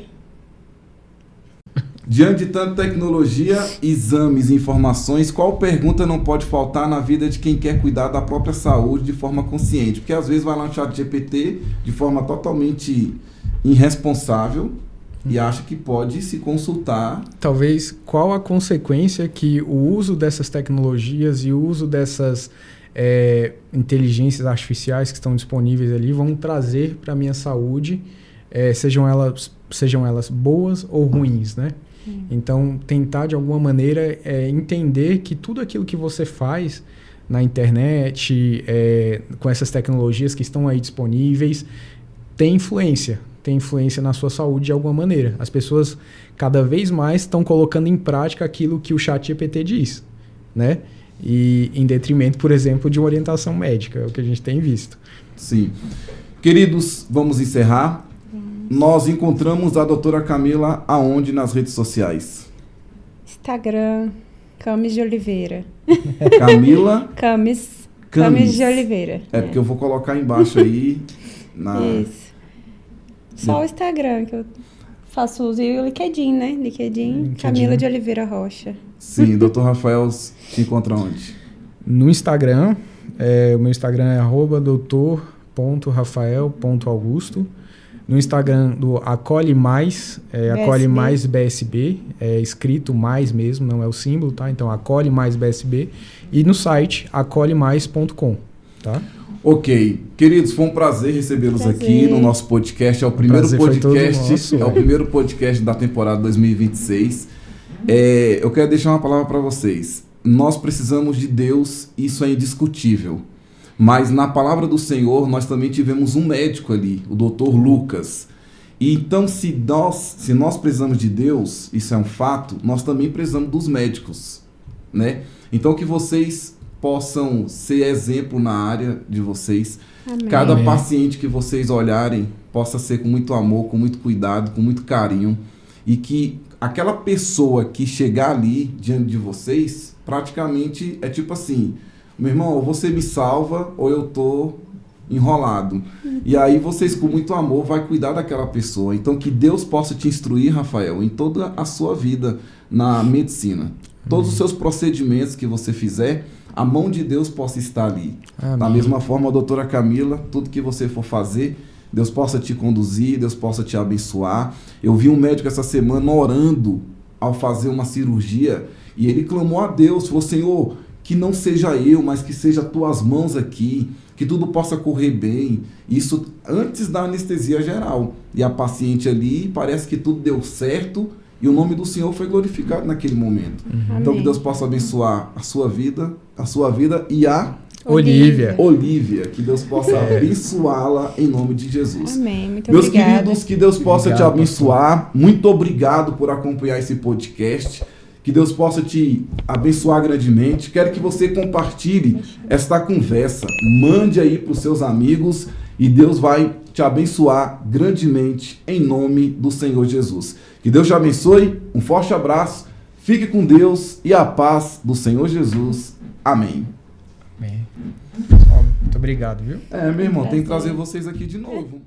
Diante de tanta tecnologia, exames, informações, qual pergunta não pode faltar na vida de quem quer cuidar da própria saúde de forma consciente? Porque às vezes vai lá no ChatGPT de forma totalmente irresponsável e acha que pode se consultar. Talvez qual a consequência que o uso dessas tecnologias e o uso dessas inteligências artificiais que estão disponíveis ali vão trazer para a minha saúde, sejam elas boas ou ruins, né? Então, tentar de alguma maneira entender que tudo aquilo que você faz na internet, com essas tecnologias que estão aí disponíveis, tem influência na sua saúde de alguma maneira. As pessoas cada vez mais estão colocando em prática aquilo que o ChatGPT diz, né? E em detrimento, por exemplo, de uma orientação médica, é o que a gente tem visto. Sim. Queridos, vamos encerrar. Nós encontramos a doutora Camila aonde nas redes sociais? Instagram, Camis de Oliveira. Camila? Camis de Oliveira. Porque eu vou colocar embaixo aí. Isso. Só o Instagram que eu faço uso. E o LinkedIn, né? LinkedIn. Camila de Oliveira Rocha. Sim, doutor Rafael te encontra onde? No Instagram. O meu Instagram é @doutor.rafael.augusto. No Instagram do Acolhe Mais, Acolhe Mais BSB, escrito mais mesmo, não é o símbolo, tá? Então, Acolhe Mais BSB. E no site, acolhemais.com, tá? Ok. Queridos, foi um prazer recebê-los aqui no nosso podcast. É o primeiro podcast da temporada 2026. Eu quero deixar uma palavra para vocês. Nós precisamos de Deus, isso é indiscutível. Mas na palavra do Senhor, nós também tivemos um médico ali, o Dr. Lucas. E então, se nós precisamos de Deus, isso é um fato, nós também precisamos dos médicos, né? Então, que vocês possam ser exemplo na área de vocês. Amém. Cada Amém. paciente que vocês olharem possa ser com muito amor, com muito cuidado, com muito carinho. E que aquela pessoa que chegar ali diante de vocês, praticamente é tipo assim... Meu irmão, ou você me salva ou eu tô enrolado. E aí vocês, com muito amor, vai cuidar daquela pessoa. Então, que Deus possa te instruir, Rafael, em toda a sua vida na medicina. Todos os seus procedimentos que você fizer, a mão de Deus possa estar ali. Amém. Da mesma forma, a doutora Camila, tudo que você for fazer, Deus possa te conduzir, Deus possa te abençoar. Eu vi um médico essa semana orando ao fazer uma cirurgia e ele clamou a Deus, falou, Senhor... que não seja eu, mas que seja tuas mãos aqui, que tudo possa correr bem. Isso antes da anestesia geral. E a paciente ali, parece que tudo deu certo e o nome do Senhor foi glorificado naquele momento. Então que Deus possa abençoar a sua vida e a Olívia, que Deus possa abençoá-la em nome de Jesus. Amém, muito Meus obrigada. queridos, que Deus possa te abençoar. Muito obrigado por acompanhar esse podcast. Que Deus possa te abençoar grandemente. Quero que você compartilhe esta conversa. Mande aí para os seus amigos e Deus vai te abençoar grandemente em nome do Senhor Jesus. Que Deus te abençoe. Um forte abraço. Fique com Deus e a paz do Senhor Jesus. Amém. Muito obrigado, viu? Meu irmão, tem que trazer vocês aqui de novo.